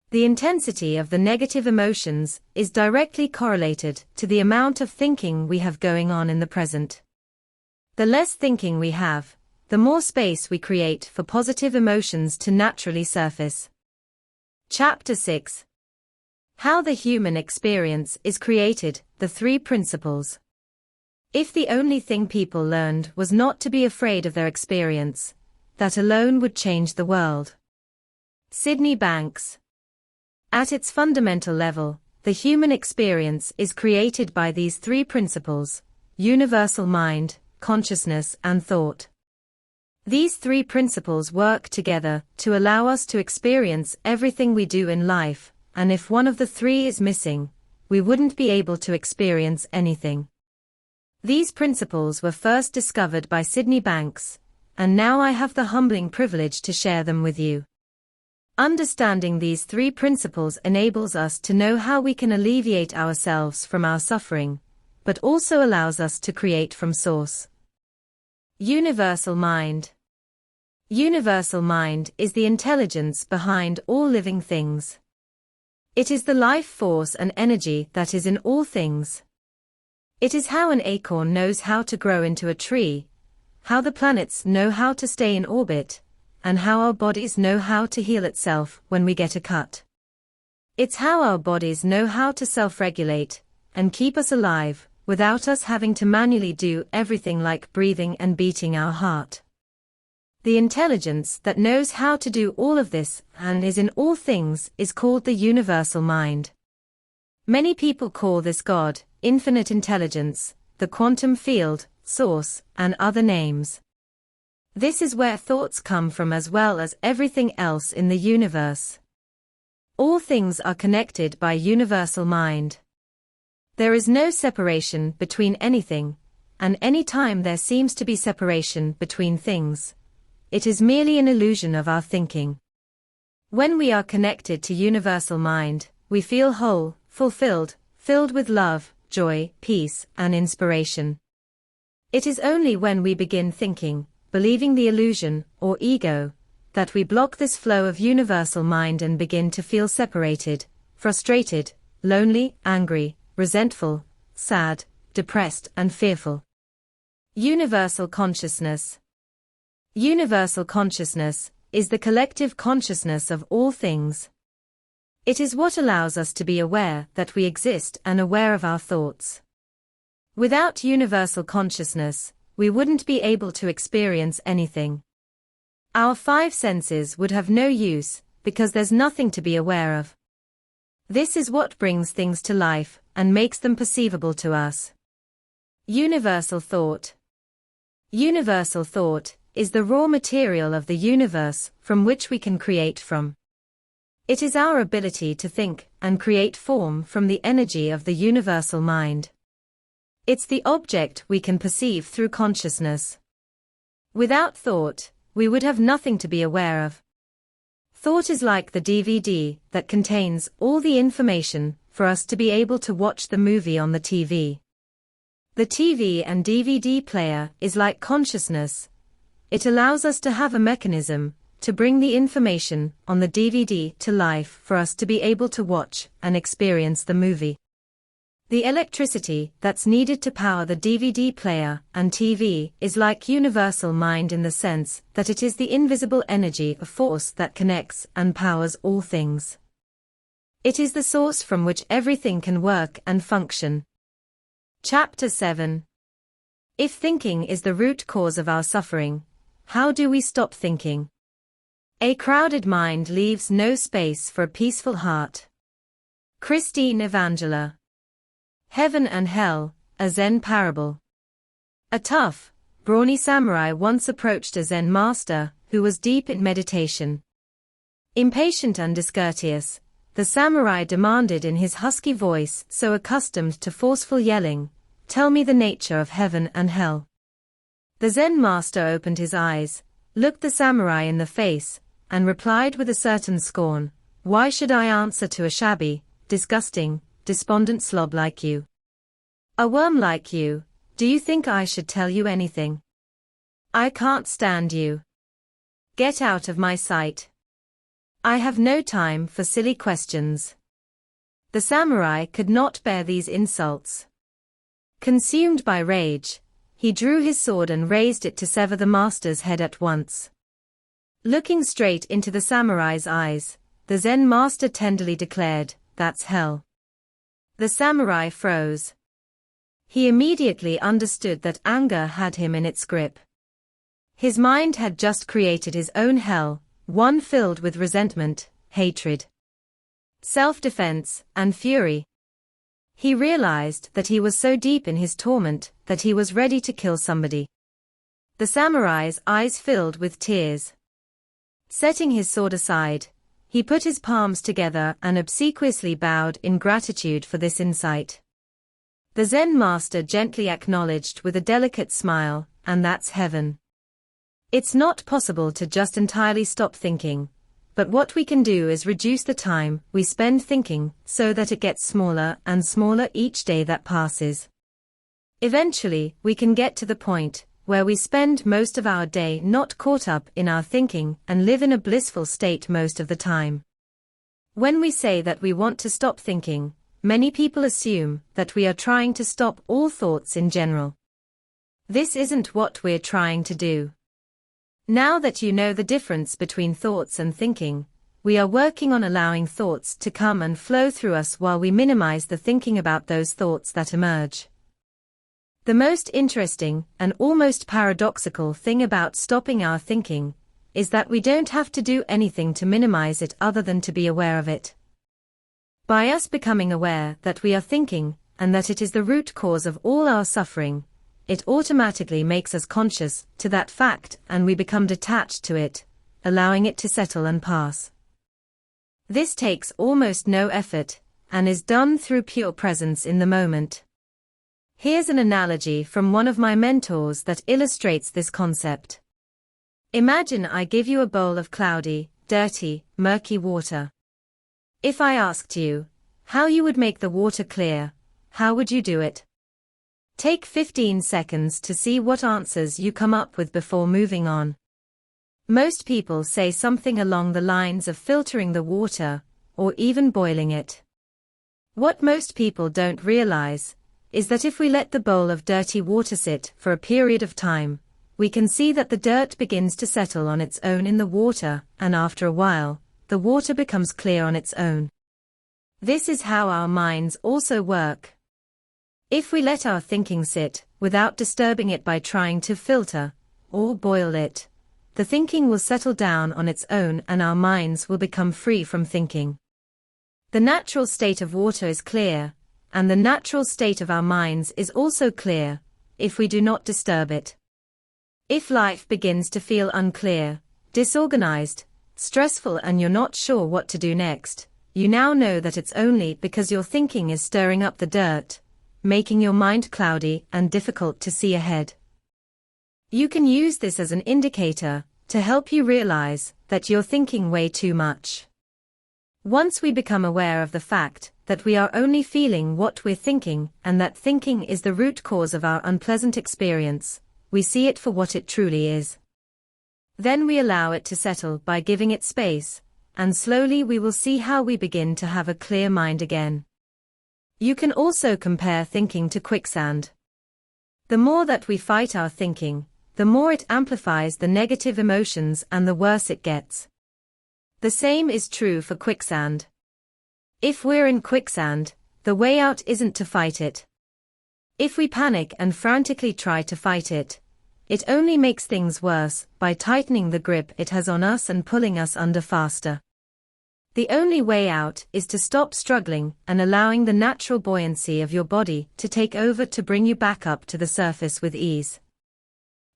The intensity of the negative emotions is directly correlated to the amount of thinking we have going on in the present. The less thinking we have, the more space we create for positive emotions to naturally surface. Chapter 6. How the Human Experience is Created, the Three Principles. If the only thing people learned was not to be afraid of their experience, that alone would change the world. Sydney Banks. At its fundamental level, the human experience is created by these three principles: universal mind, consciousness, and thought. These three principles work together to allow us to experience everything we do in life, and if one of the three is missing, we wouldn't be able to experience anything. These principles were first discovered by Sydney Banks, and now I have the humbling privilege to share them with you. Understanding these three principles enables us to know how we can alleviate ourselves from our suffering, but also allows us to create from source. Universal mind. Universal mind is the intelligence behind all living things. It is the life force and energy that is in all things. It is how an acorn knows how to grow into a tree, how the planets know how to stay in orbit, and how our bodies know how to heal itself when we get a cut. It's how our bodies know how to self-regulate and keep us alive, without us having to manually do everything like breathing and beating our heart. The intelligence that knows how to do all of this and is in all things is called the universal mind. Many people call this God, infinite intelligence, the quantum field, source, and other names. This is where thoughts come from as well as everything else in the universe. All things are connected by universal mind. There is no separation between anything, and any time there seems to be separation between things, it is merely an illusion of our thinking. When we are connected to universal mind, we feel whole, fulfilled, filled with love, joy, peace, and inspiration. It is only when we begin thinking, believing the illusion, or ego, that we block this flow of universal mind and begin to feel separated, frustrated, lonely, angry, resentful, sad, depressed, and fearful. Universal consciousness. Universal consciousness is the collective consciousness of all things. It is what allows us to be aware that we exist and aware of our thoughts. Without universal consciousness, we wouldn't be able to experience anything. Our five senses would have no use, because there's nothing to be aware of. This is what brings things to life and makes them perceivable to us. Universal thought. Universal thought is the raw material of the universe from which we can create from. It is our ability to think and create form from the energy of the universal mind. It's the object we can perceive through consciousness. Without thought, we would have nothing to be aware of. Thought is like the DVD that contains all the information for us to be able to watch the movie on the TV. The TV and DVD player is like consciousness. It allows us to have a mechanism to bring the information on the DVD to life for us to be able to watch and experience the movie. The electricity that's needed to power the DVD player and TV is like universal mind in the sense that it is the invisible energy of force that connects and powers all things. It is the source from which everything can work and function. Chapter 7. If thinking is the root cause of our suffering, how do we stop thinking? A crowded mind leaves no space for a peaceful heart. Christine Evangela. Heaven and Hell, a Zen Parable. A tough, brawny samurai once approached a Zen master who was deep in meditation. Impatient and discourteous, the samurai demanded in his husky voice, so accustomed to forceful yelling, "Tell me the nature of heaven and hell." The Zen master opened his eyes, looked the samurai in the face, and replied with a certain scorn, "Why should I answer to a shabby, disgusting, despondent slob like you? A worm like you, do you think I should tell you anything? I can't stand you. Get out of my sight. I have no time for silly questions." The samurai could not bear these insults. Consumed by rage, he drew his sword and raised it to sever the master's head at once. Looking straight into the samurai's eyes, the Zen master tenderly declared, "That's hell." The samurai froze. He immediately understood that anger had him in its grip. His mind had just created his own hell, one filled with resentment, hatred, self-defense, and fury. He realized that he was so deep in his torment that he was ready to kill somebody. The samurai's eyes filled with tears. Setting his sword aside, he put his palms together and obsequiously bowed in gratitude for this insight. The Zen master gently acknowledged with a delicate smile, "And that's heaven." It's not possible to just entirely stop thinking, but what we can do is reduce the time we spend thinking so that it gets smaller and smaller each day that passes. Eventually, we can get to the point where we spend most of our day not caught up in our thinking and live in a blissful state most of the time. When we say that we want to stop thinking, many people assume that we are trying to stop all thoughts in general. This isn't what we're trying to do. Now that you know the difference between thoughts and thinking, we are working on allowing thoughts to come and flow through us while we minimize the thinking about those thoughts that emerge. The most interesting and almost paradoxical thing about stopping our thinking is that we don't have to do anything to minimize it other than to be aware of it. By us becoming aware that we are thinking and that it is the root cause of all our suffering, it automatically makes us conscious to that fact and we become detached to it, allowing it to settle and pass. This takes almost no effort and is done through pure presence in the moment. Here's an analogy from one of my mentors that illustrates this concept. Imagine I give you a bowl of cloudy, dirty, murky water. If I asked you how you would make the water clear, how would you do it? Take 15 seconds to see what answers you come up with before moving on. Most people say something along the lines of filtering the water, or even boiling it. What most people don't realize is that if we let the bowl of dirty water sit for a period of time, we can see that the dirt begins to settle on its own in the water, and after a while, the water becomes clear on its own. This is how our minds also work. If we let our thinking sit, without disturbing it by trying to filter or boil it, the thinking will settle down on its own and our minds will become free from thinking. The natural state of water is clear, and the natural state of our minds is also clear, if we do not disturb it. If life begins to feel unclear, disorganized, stressful and you're not sure what to do next, you now know that it's only because your thinking is stirring up the dirt, making your mind cloudy and difficult to see ahead. You can use this as an indicator to help you realize that you're thinking way too much. Once we become aware of the fact that we are only feeling what we're thinking and that thinking is the root cause of our unpleasant experience, we see it for what it truly is. Then we allow it to settle by giving it space, and slowly we will see how we begin to have a clear mind again. You can also compare thinking to quicksand. The more that we fight our thinking, the more it amplifies the negative emotions and the worse it gets. The same is true for quicksand. If we're in quicksand, the way out isn't to fight it. If we panic and frantically try to fight it, it only makes things worse by tightening the grip it has on us and pulling us under faster. The only way out is to stop struggling and allowing the natural buoyancy of your body to take over to bring you back up to the surface with ease.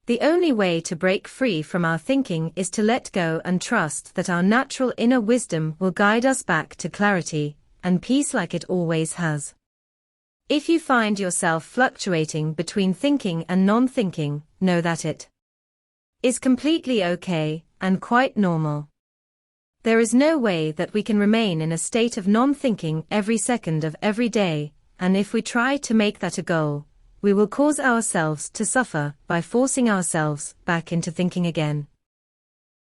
The only way to break free from our thinking is to let go and trust that our natural inner wisdom will guide us back to clarity and peace like it always has. If you find yourself fluctuating between thinking and non-thinking, know that it is completely okay and quite normal. There is no way that we can remain in a state of non-thinking every second of every day, and if we try to make that a goal, we will cause ourselves to suffer by forcing ourselves back into thinking again.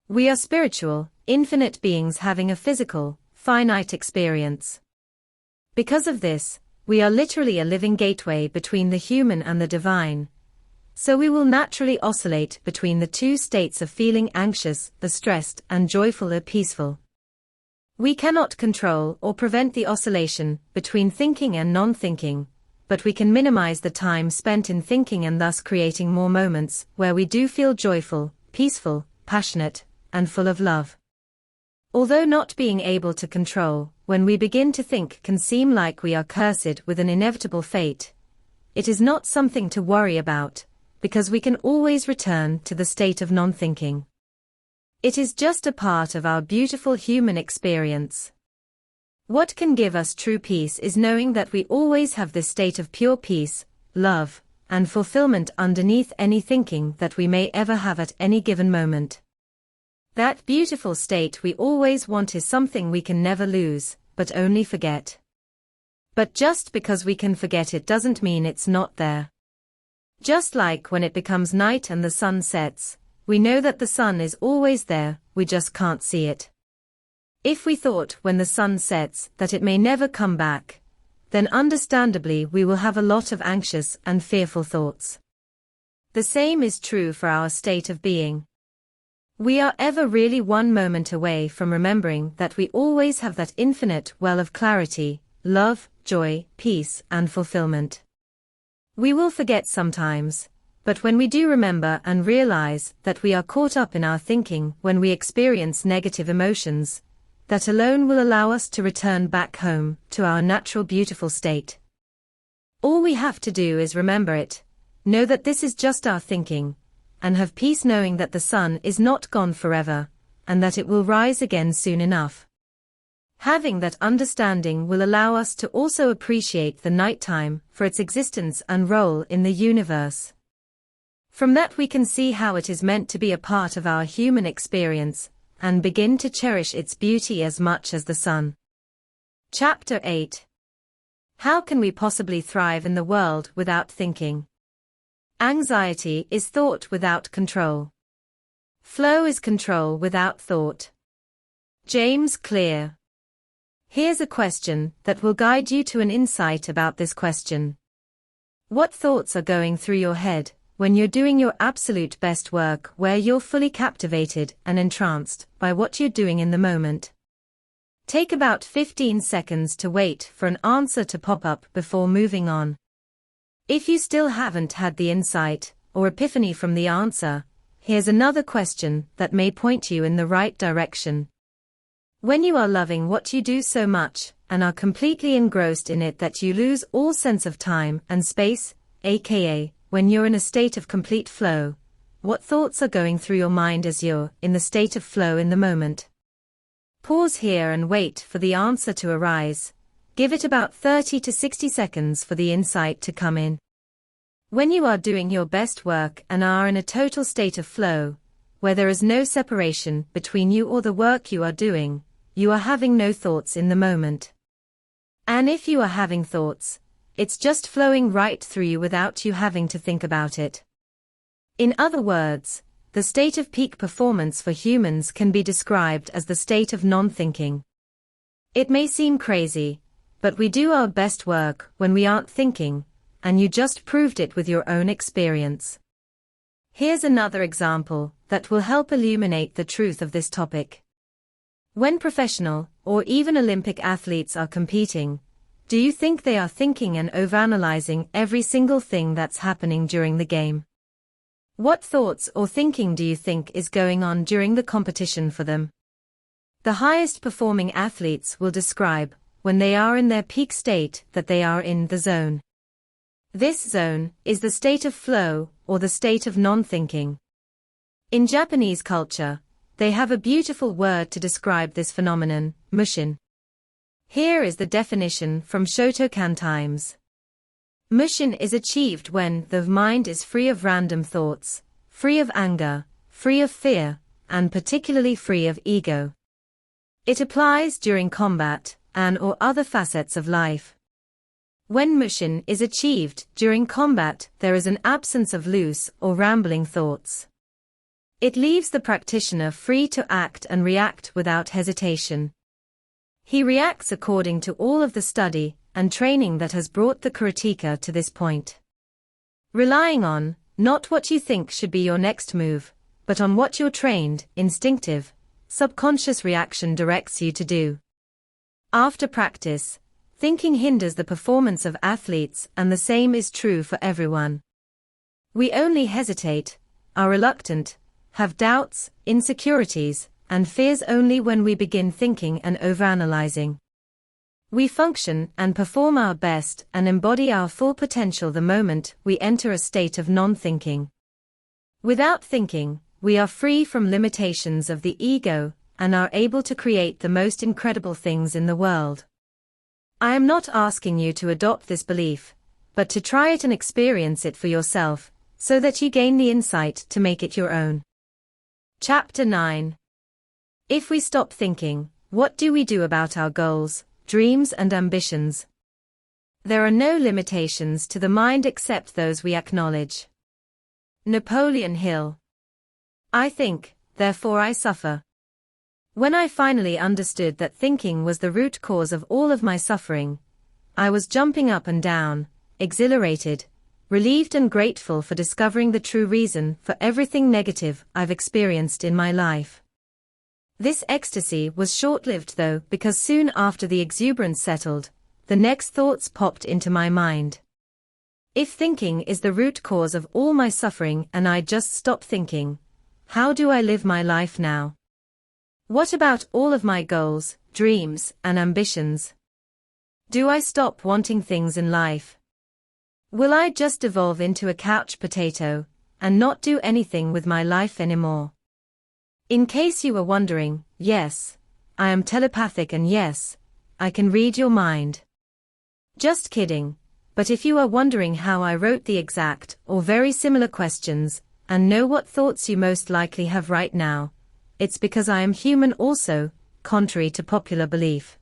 We are spiritual, infinite beings having a physical, finite experience. Because of this, we are literally a living gateway between the human and the divine. So we will naturally oscillate between the two states of feeling anxious, the stressed, and joyful or peaceful. We cannot control or prevent the oscillation between thinking and non-thinking, but we can minimize the time spent in thinking and thus creating more moments where we do feel joyful, peaceful, passionate, and full of love. Although not being able to control, when we begin to think can seem like we are cursed with an inevitable fate, it is not something to worry about, because we can always return to the state of non-thinking. It is just a part of our beautiful human experience. What can give us true peace is knowing that we always have this state of pure peace, love, and fulfillment underneath any thinking that we may ever have at any given moment. That beautiful state we always want is something we can never lose, but only forget. But just because we can forget it doesn't mean it's not there. Just like when it becomes night and the sun sets, we know that the sun is always there, we just can't see it. If we thought when the sun sets that it may never come back, then understandably we will have a lot of anxious and fearful thoughts. The same is true for our state of being. We are ever really one moment away from remembering that we always have that infinite well of clarity, love, joy, peace, and fulfillment. We will forget sometimes, but when we do remember and realize that we are caught up in our thinking when we experience negative emotions, that alone will allow us to return back home to our natural beautiful state. All we have to do is remember it, know that this is just our thinking, and have peace knowing that the sun is not gone forever, and that it will rise again soon enough. Having that understanding will allow us to also appreciate the nighttime for its existence and role in the universe. From that we can see how it is meant to be a part of our human experience, and begin to cherish its beauty as much as the sun. Chapter 8. How can we possibly thrive in the world without thinking? Anxiety is thought without control. Flow is control without thought. James Clear. Here's a question that will guide you to an insight about this question. What thoughts are going through your head when you're doing your absolute best work where you're fully captivated and entranced by what you're doing in the moment? Take about 15 seconds to wait for an answer to pop up before moving on. If you still haven't had the insight or epiphany from the answer, here's another question that may point you in the right direction. When you are loving what you do so much, and are completely engrossed in it that you lose all sense of time and space, aka, when you're in a state of complete flow, what thoughts are going through your mind as you're in the state of flow in the moment? Pause here and wait for the answer to arise. Give it about 30 to 60 seconds for the insight to come in. When you are doing your best work and are in a total state of flow, where there is no separation between you or the work you are doing, you are having no thoughts in the moment. And if you are having thoughts, it's just flowing right through you without you having to think about it. In other words, the state of peak performance for humans can be described as the state of non-thinking. It may seem crazy, but we do our best work when we aren't thinking, and you just proved it with your own experience. Here's another example that will help illuminate the truth of this topic. When professional, or even Olympic athletes are competing, do you think they are thinking and overanalyzing every single thing that's happening during the game? What thoughts or thinking do you think is going on during the competition for them? The highest performing athletes will describe, when they are in their peak state, that they are in the zone. This zone is the state of flow, or the state of non-thinking. In Japanese culture, they have a beautiful word to describe this phenomenon, mushin. Here is the definition from Shotokan Times. Mushin is achieved when the mind is free of random thoughts, free of anger, free of fear, and particularly free of ego. It applies during combat and/or other facets of life. When mushin is achieved during combat, there is an absence of loose or rambling thoughts. It leaves the practitioner free to act and react without hesitation. He reacts according to all of the study and training that has brought the karateka to this point. Relying on, not what you think should be your next move, but on what your trained, instinctive, subconscious reaction directs you to do. After practice, thinking hinders the performance of athletes, and the same is true for everyone. We only hesitate, are reluctant, have doubts, insecurities, and fears only when we begin thinking and overanalyzing. We function and perform our best and embody our full potential the moment we enter a state of non-thinking. Without thinking, we are free from limitations of the ego and are able to create the most incredible things in the world. I am not asking you to adopt this belief, but to try it and experience it for yourself, so that you gain the insight to make it your own. Chapter 9. If we stop thinking, what do we do about our goals, dreams and ambitions? There are no limitations to the mind except those we acknowledge. Napoleon Hill. I think, therefore I suffer. When I finally understood that thinking was the root cause of all of my suffering, I was jumping up and down, exhilarated, relieved and grateful for discovering the true reason for everything negative I've experienced in my life. This ecstasy was short-lived though, because soon after the exuberance settled, the next thoughts popped into my mind. If thinking is the root cause of all my suffering and I just stop thinking, how do I live my life now? What about all of my goals, dreams, and ambitions? Do I stop wanting things in life? Will I just evolve into a couch potato, and not do anything with my life anymore? In case you were wondering, yes, I am telepathic and yes, I can read your mind. Just kidding, but if you are wondering how I wrote the exact or very similar questions, and know what thoughts you most likely have right now, it's because I am human also, contrary to popular belief.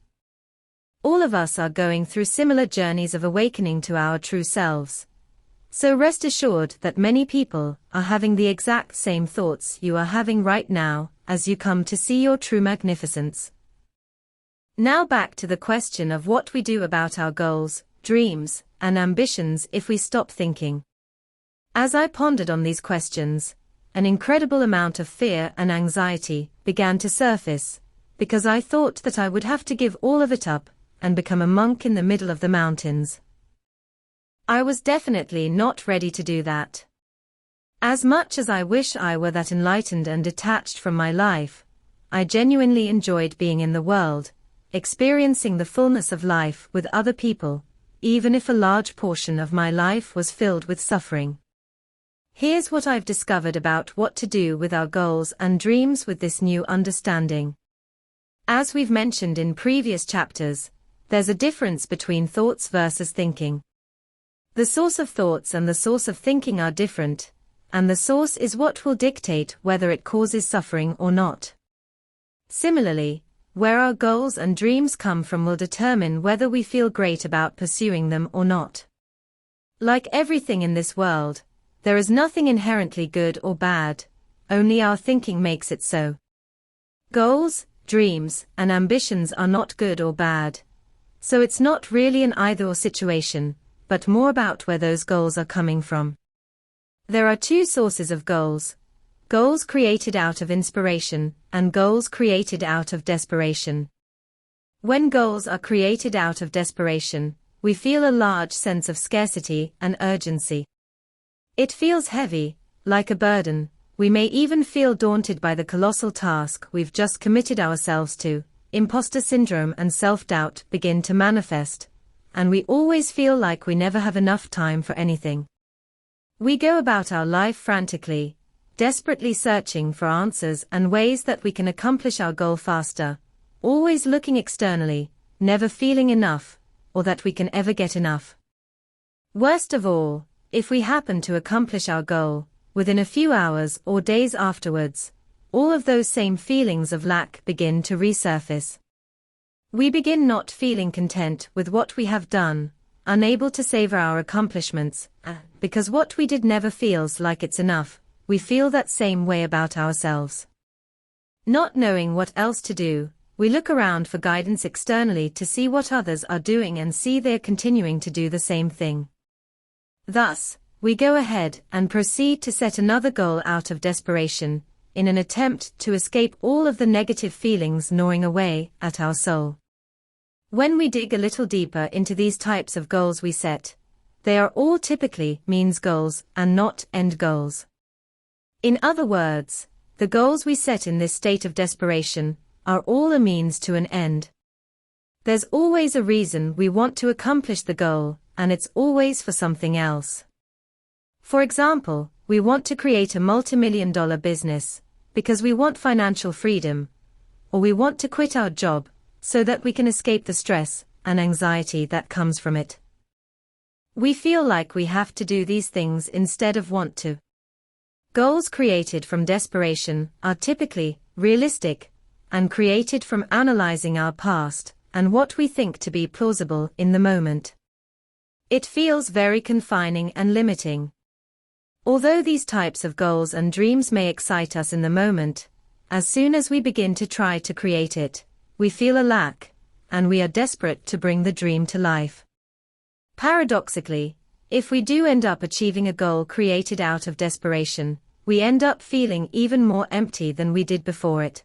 All of us are going through similar journeys of awakening to our true selves. So rest assured that many people are having the exact same thoughts you are having right now as you come to see your true magnificence. Now back to the question of what we do about our goals, dreams, and ambitions if we stop thinking. As I pondered on these questions, an incredible amount of fear and anxiety began to surface, because I thought that I would have to give all of it up and become a monk in the middle of the mountains. I was definitely not ready to do that. As much as I wish I were that enlightened and detached from my life, I genuinely enjoyed being in the world, experiencing the fullness of life with other people, even if a large portion of my life was filled with suffering. Here's what I've discovered about what to do with our goals and dreams with this new understanding. As we've mentioned in previous chapters, there's a difference between thoughts versus thinking. The source of thoughts and the source of thinking are different, and the source is what will dictate whether it causes suffering or not. Similarly, Where our goals and dreams come from will determine whether we feel great about pursuing them or not. Like everything in this world, there is nothing inherently good or bad, only our thinking makes it so. Goals, dreams, and ambitions are not good or bad, so it's not really an either-or situation, but more about where those goals are coming from. There are two sources of goals: goals created out of inspiration, and goals created out of desperation. When goals are created out of desperation, we feel a large sense of scarcity and urgency. It feels heavy, like a burden. We may even feel daunted by the colossal task we've just committed ourselves to. Imposter syndrome and self-doubt begin to manifest, and we always feel like we never have enough time for anything. We go about our life frantically, desperately searching for answers and ways that we can accomplish our goal faster, always looking externally, never feeling enough, or that we can ever get enough. Worst of all, if we happen to accomplish our goal, within a few hours or days afterwards, all of those same feelings of lack begin to resurface. We begin not feeling content with what we have done, unable to savor our accomplishments, because what we did never feels like it's enough. We feel that same way about ourselves. Not knowing what else to do, we look around for guidance externally to see what others are doing and see they're continuing to do the same thing. Thus, we go ahead and proceed to set another goal out of desperation, in an attempt to escape all of the negative feelings gnawing away at our soul. When we dig a little deeper into these types of goals we set, they are all typically means goals and not end goals. In other words, the goals we set in this state of desperation are all a means to an end. There's always a reason we want to accomplish the goal, and it's always for something else. For example, we want to create a multi-million-dollar business because we want financial freedom, or we want to quit our job so that we can escape the stress and anxiety that comes from it. We feel like we have to do these things instead of want to. Goals created from desperation are typically realistic and created from analyzing our past and what we think to be plausible in the moment. It feels very confining and limiting. Although these types of goals and dreams may excite us in the moment, as soon as we begin to try to create it, we feel a lack, and we are desperate to bring the dream to life. Paradoxically, if we do end up achieving a goal created out of desperation, we end up feeling even more empty than we did before it.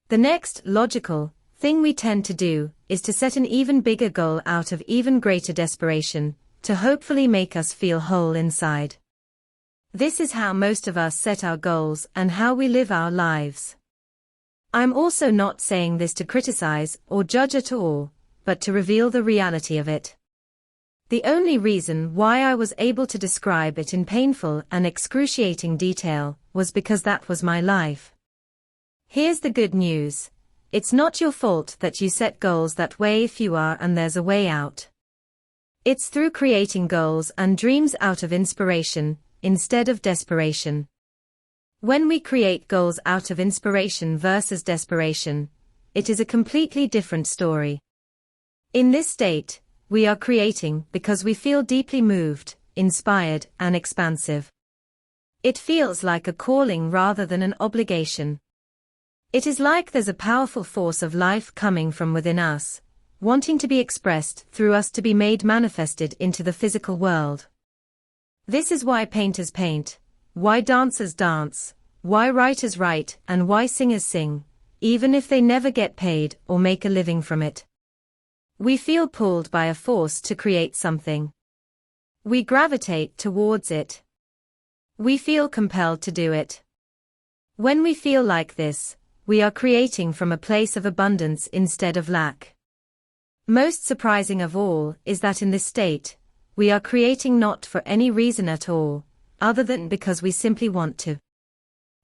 The next logical thing we tend to do is to set an even bigger goal out of even greater desperation, to hopefully make us feel whole inside. This is how most of us set our goals and how we live our lives. I'm also not saying this to criticize or judge at all, but to reveal the reality of it. The only reason why I was able to describe it in painful and excruciating detail was because that was my life. Here's the good news. It's not your fault that you set goals that way if you are and there's a way out. It's through creating goals and dreams out of inspiration, instead of desperation. When we create goals out of inspiration versus desperation, it is a completely different story. In this state, we are creating because we feel deeply moved, inspired, and expansive. It feels like a calling rather than an obligation. It is like there's a powerful force of life coming from within us, wanting to be expressed through us to be made manifested into the physical world. This is why painters paint, why dancers dance, why writers write, and why singers sing, even if they never get paid or make a living from it. We feel pulled by a force to create something. We gravitate towards it. We feel compelled to do it. When we feel like this, we are creating from a place of abundance instead of lack. Most surprising of all is that in this state, we are creating not for any reason at all, other than because we simply want to.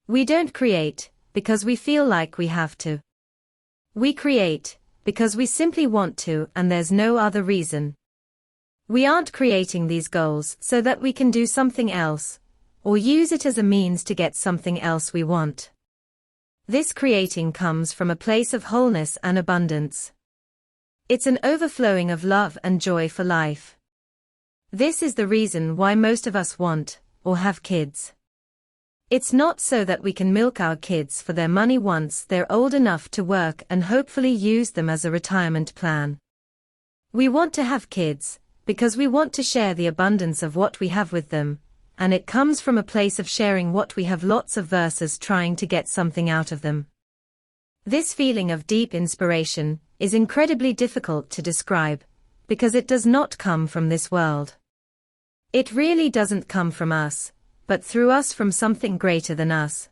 We don't create because we feel like we have to. We create because we simply want to, and there's no other reason. We aren't creating these goals so that we can do something else, or use it as a means to get something else we want. This creating comes from a place of wholeness and abundance. It's an overflowing of love and joy for life. This is the reason why most of us want, or have kids. It's not so that we can milk our kids for their money once they're old enough to work and hopefully use them as a retirement plan. We want to have kids, because we want to share the abundance of what we have with them, and it comes from a place of sharing what we have, lots of versus trying to get something out of them. This feeling of deep inspiration is incredibly difficult to describe, because it does not come from this world. It really doesn't come from us, but through us, from something greater than us.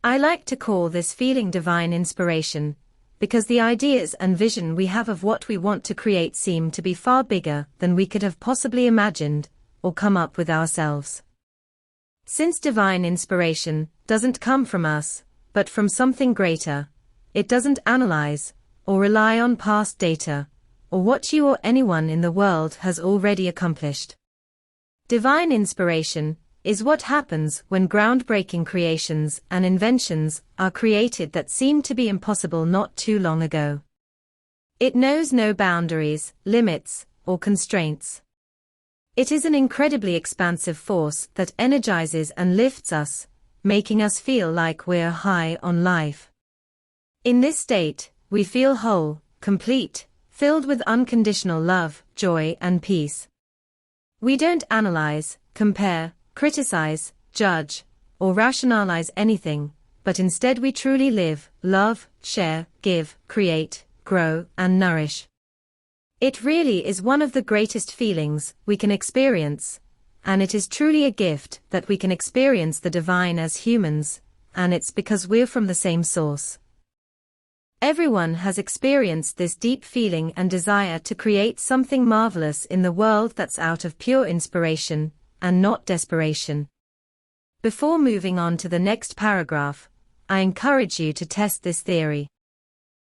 I like to call this feeling divine inspiration, because the ideas and vision we have of what we want to create seem to be far bigger than we could have possibly imagined or come up with ourselves. Since divine inspiration doesn't come from us, but from something greater, it doesn't analyze or rely on past data or what you or anyone in the world has already accomplished. Divine inspiration is what happens when groundbreaking creations and inventions are created that seemed to be impossible not too long ago. It knows no boundaries, limits, or constraints. It is an incredibly expansive force that energizes and lifts us, making us feel like we're high on life. In this state, we feel whole, complete, filled with unconditional love, joy, and peace. We don't analyze, compare, criticize, judge, or rationalize anything, but instead we truly live, love, share, give, create, grow, and nourish. It really is one of the greatest feelings we can experience, and it is truly a gift that we can experience the divine as humans, and it's because we're from the same source. Everyone has experienced this deep feeling and desire to create something marvelous in the world that's out of pure inspiration, and not desperation. Before moving on to the next paragraph, I encourage you to test this theory.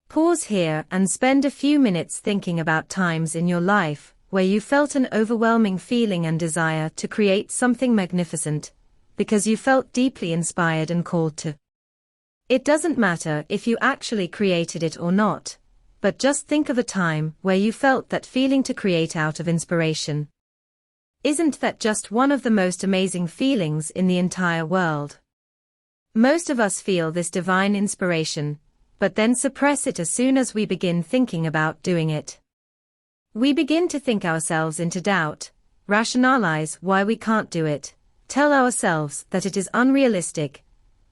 Pause here and spend a few minutes thinking about times in your life where you felt an overwhelming feeling and desire to create something magnificent, because you felt deeply inspired and called to. It doesn't matter if you actually created it or not, but just think of a time where you felt that feeling to create out of inspiration. Isn't that just one of the most amazing feelings in the entire world? Most of us feel this divine inspiration, but then suppress it as soon as we begin thinking about doing it. We begin to think ourselves into doubt, rationalize why we can't do it, tell ourselves that it is unrealistic,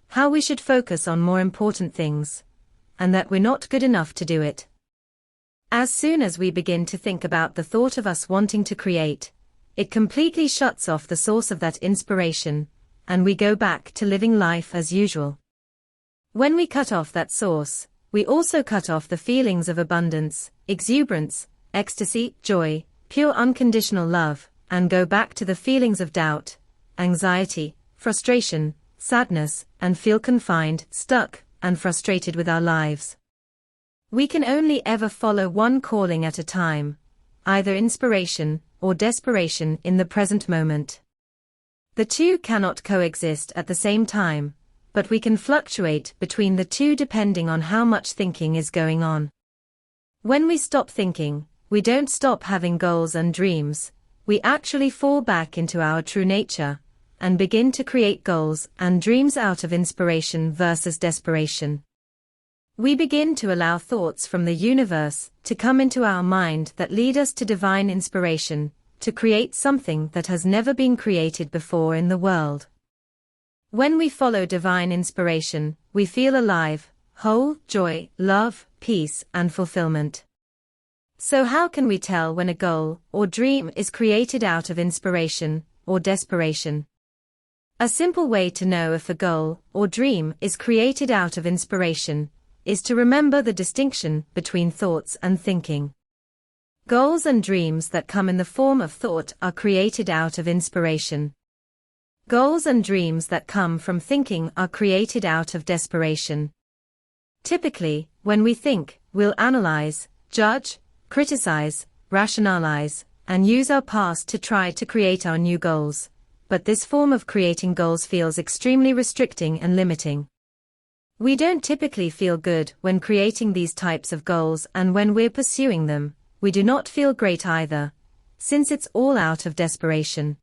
how we should focus on more important things, and that we're not good enough to do it. As soon as we begin to think about the thought of us wanting to create, it completely shuts off the source of that inspiration, and we go back to living life as usual. When we cut off that source, we also cut off the feelings of abundance, exuberance, ecstasy, joy, pure unconditional love, and go back to the feelings of doubt, anxiety, frustration, sadness, and feel confined, stuck, and frustrated with our lives. We can only ever follow one calling at a time, either inspiration or desperation in the present moment. The two cannot coexist at the same time, but we can fluctuate between the two depending on how much thinking is going on. When we stop thinking, we don't stop having goals and dreams, we actually fall back into our true nature, and begin to create goals and dreams out of inspiration versus desperation. We begin to allow thoughts from the universe to come into our mind that lead us to divine inspiration, to create something that has never been created before in the world. When we follow divine inspiration, we feel alive, whole, joy, love, peace, and fulfillment. So how can we tell when a goal or dream is created out of inspiration or desperation? A simple way to know if a goal or dream is created out of inspiration is to remember the distinction between thoughts and thinking. Goals and dreams that come in the form of thought are created out of inspiration. Goals and dreams that come from thinking are created out of desperation. Typically, when we think, we'll analyze, judge, criticize, rationalize, and use our past to try to create our new goals. But this form of creating goals feels extremely restricting and limiting. We don't typically feel good when creating these types of goals, and when we're pursuing them, we do not feel great either, since it's all out of desperation.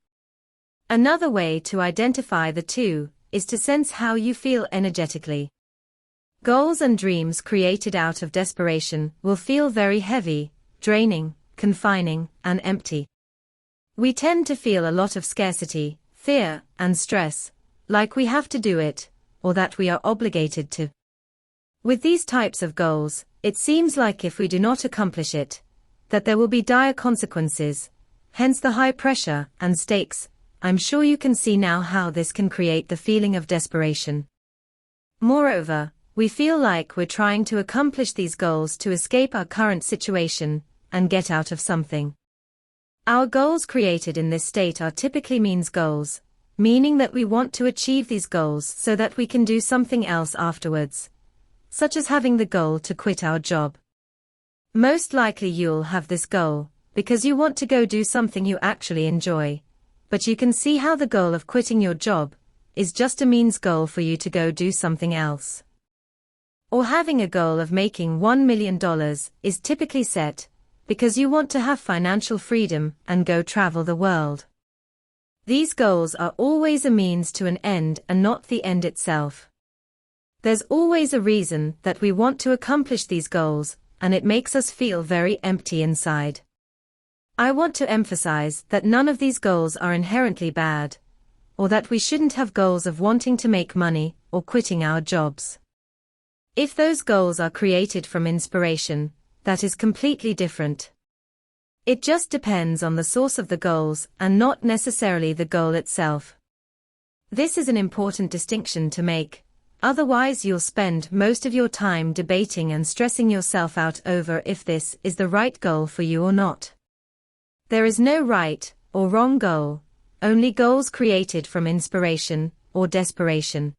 Another way to identify the two is to sense how you feel energetically. Goals and dreams created out of desperation will feel very heavy, draining, confining, and empty. We tend to feel a lot of scarcity, fear, and stress, like we have to do it, or that we are obligated to. With these types of goals, it seems like if we do not accomplish it, that there will be dire consequences, hence the high pressure and stakes. I'm sure you can see now how this can create the feeling of desperation. Moreover, we feel like we're trying to accomplish these goals to escape our current situation and get out of something. Our goals created in this state are typically means goals, meaning that we want to achieve these goals so that we can do something else afterwards, such as having the goal to quit our job. Most likely you'll have this goal because you want to go do something you actually enjoy, but you can see how the goal of quitting your job is just a means goal for you to go do something else. Or having a goal of making $1 million is typically set because you want to have financial freedom and go travel the world. These goals are always a means to an end and not the end itself. There's always a reason that we want to accomplish these goals, and it makes us feel very empty inside. I want to emphasize that none of these goals are inherently bad, or that we shouldn't have goals of wanting to make money or quitting our jobs. If those goals are created from inspiration, that is completely different. It just depends on the source of the goals and not necessarily the goal itself. This is an important distinction to make, otherwise you'll spend most of your time debating and stressing yourself out over if this is the right goal for you or not. There is no right or wrong goal, only goals created from inspiration or desperation.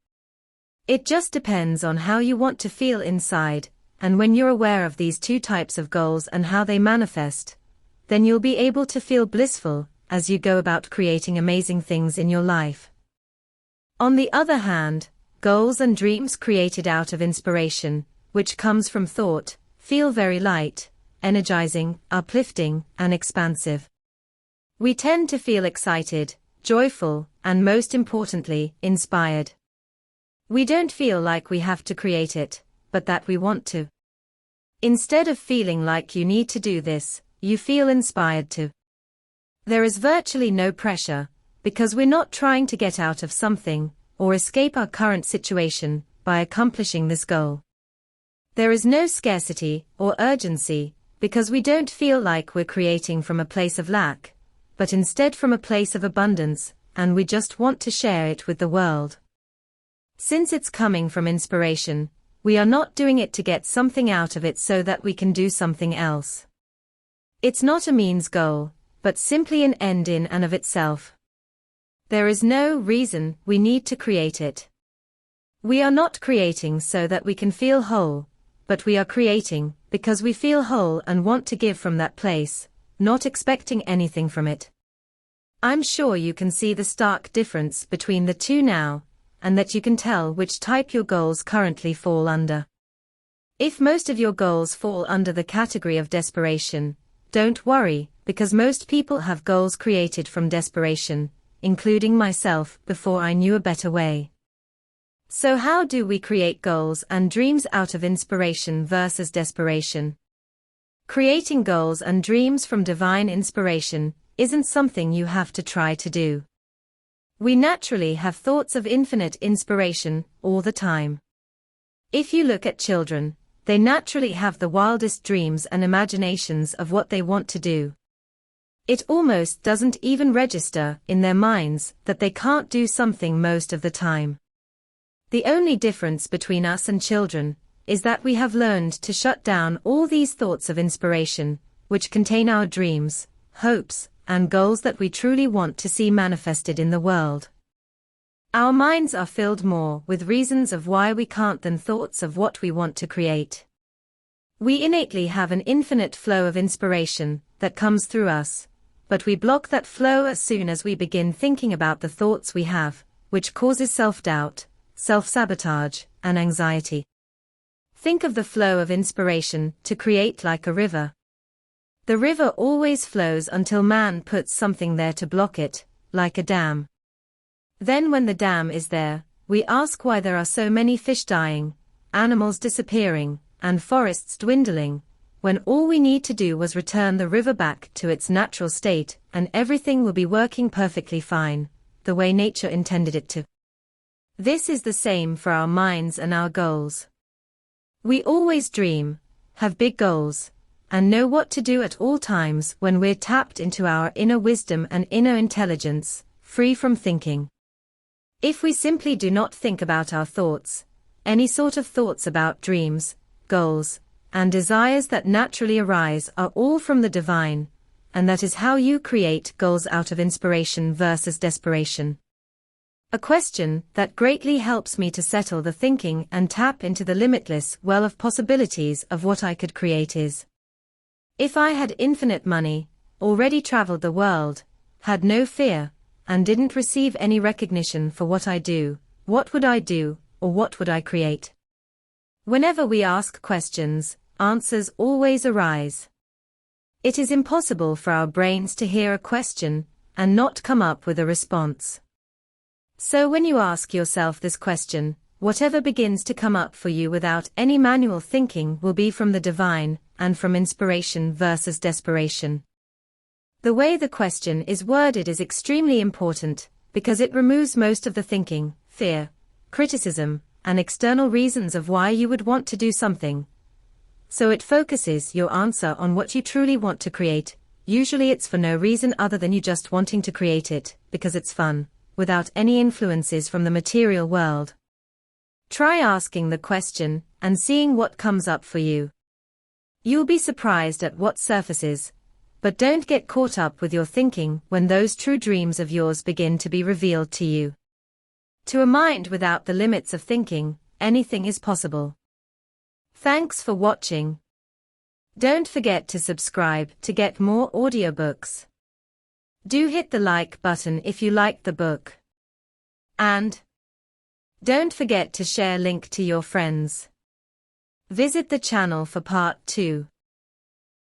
It just depends on how you want to feel inside, and when you're aware of these two types of goals and how they manifest, then you'll be able to feel blissful as you go about creating amazing things in your life. On the other hand, goals and dreams created out of inspiration, which comes from thought, feel very light, energizing, uplifting, and expansive. We tend to feel excited, joyful, and most importantly, inspired. We don't feel like we have to create it, but that we want to. Instead of feeling like you need to do this, you feel inspired to. There is virtually no pressure, because we're not trying to get out of something, or escape our current situation, by accomplishing this goal. There is no scarcity or urgency, because we don't feel like we're creating from a place of lack, but instead from a place of abundance, and we just want to share it with the world. Since it's coming from inspiration, we are not doing it to get something out of it so that we can do something else. It's not a means goal, but simply an end in and of itself. There is no reason we need to create it. We are not creating so that we can feel whole, but we are creating because we feel whole and want to give from that place, not expecting anything from it. I'm sure you can see the stark difference between the two now, and that you can tell which type your goals currently fall under. If most of your goals fall under the category of desperation, don't worry, because most people have goals created from desperation, including myself before I knew a better way. So how do we create goals and dreams out of inspiration versus desperation? Creating goals and dreams from divine inspiration isn't something you have to try to do. We naturally have thoughts of infinite inspiration all the time. If you look at children, they naturally have the wildest dreams and imaginations of what they want to do. It almost doesn't even register in their minds that they can't do something most of the time. The only difference between us and children is that we have learned to shut down all these thoughts of inspiration, which contain our dreams, hopes, and goals that we truly want to see manifested in the world. Our minds are filled more with reasons of why we can't than thoughts of what we want to create. We innately have an infinite flow of inspiration that comes through us, but we block that flow as soon as we begin thinking about the thoughts we have, which causes self-doubt, self-sabotage, and anxiety. Think of the flow of inspiration to create like a river. The river always flows until man puts something there to block it, like a dam. Then when the dam is there, we ask why there are so many fish dying, animals disappearing, and forests dwindling, when all we need to do was return the river back to its natural state and everything will be working perfectly fine, the way nature intended it to. This is the same for our minds and our goals. We always dream, have big goals, and know what to do at all times when we're tapped into our inner wisdom and inner intelligence, free from thinking. If we simply do not think about our thoughts, any sort of thoughts about dreams, goals, and desires that naturally arise are all from the divine, and that is how you create goals out of inspiration versus desperation. A question that greatly helps me to settle the thinking and tap into the limitless well of possibilities of what I could create is: if I had infinite money, already traveled the world, had no fear, and didn't receive any recognition for what I do, what would I do, or what would I create? Whenever we ask questions, answers always arise. It is impossible for our brains to hear a question and not come up with a response. So when you ask yourself this question, whatever begins to come up for you without any manual thinking will be from the divine, and from inspiration versus desperation. The way the question is worded is extremely important, because it removes most of the thinking, fear, criticism, and external reasons of why you would want to do something. So it focuses your answer on what you truly want to create. Usually it's for no reason other than you just wanting to create it, because it's fun, without any influences from the material world. Try asking the question, and seeing what comes up for you. You'll be surprised at what surfaces, but don't get caught up with your thinking when those true dreams of yours begin to be revealed to you. To a mind without the limits of thinking, anything is possible. Thanks for watching. Don't forget to subscribe to get more audiobooks. Do hit the like button if you liked the book. And don't forget to share link to your friends. Visit the channel for part 2.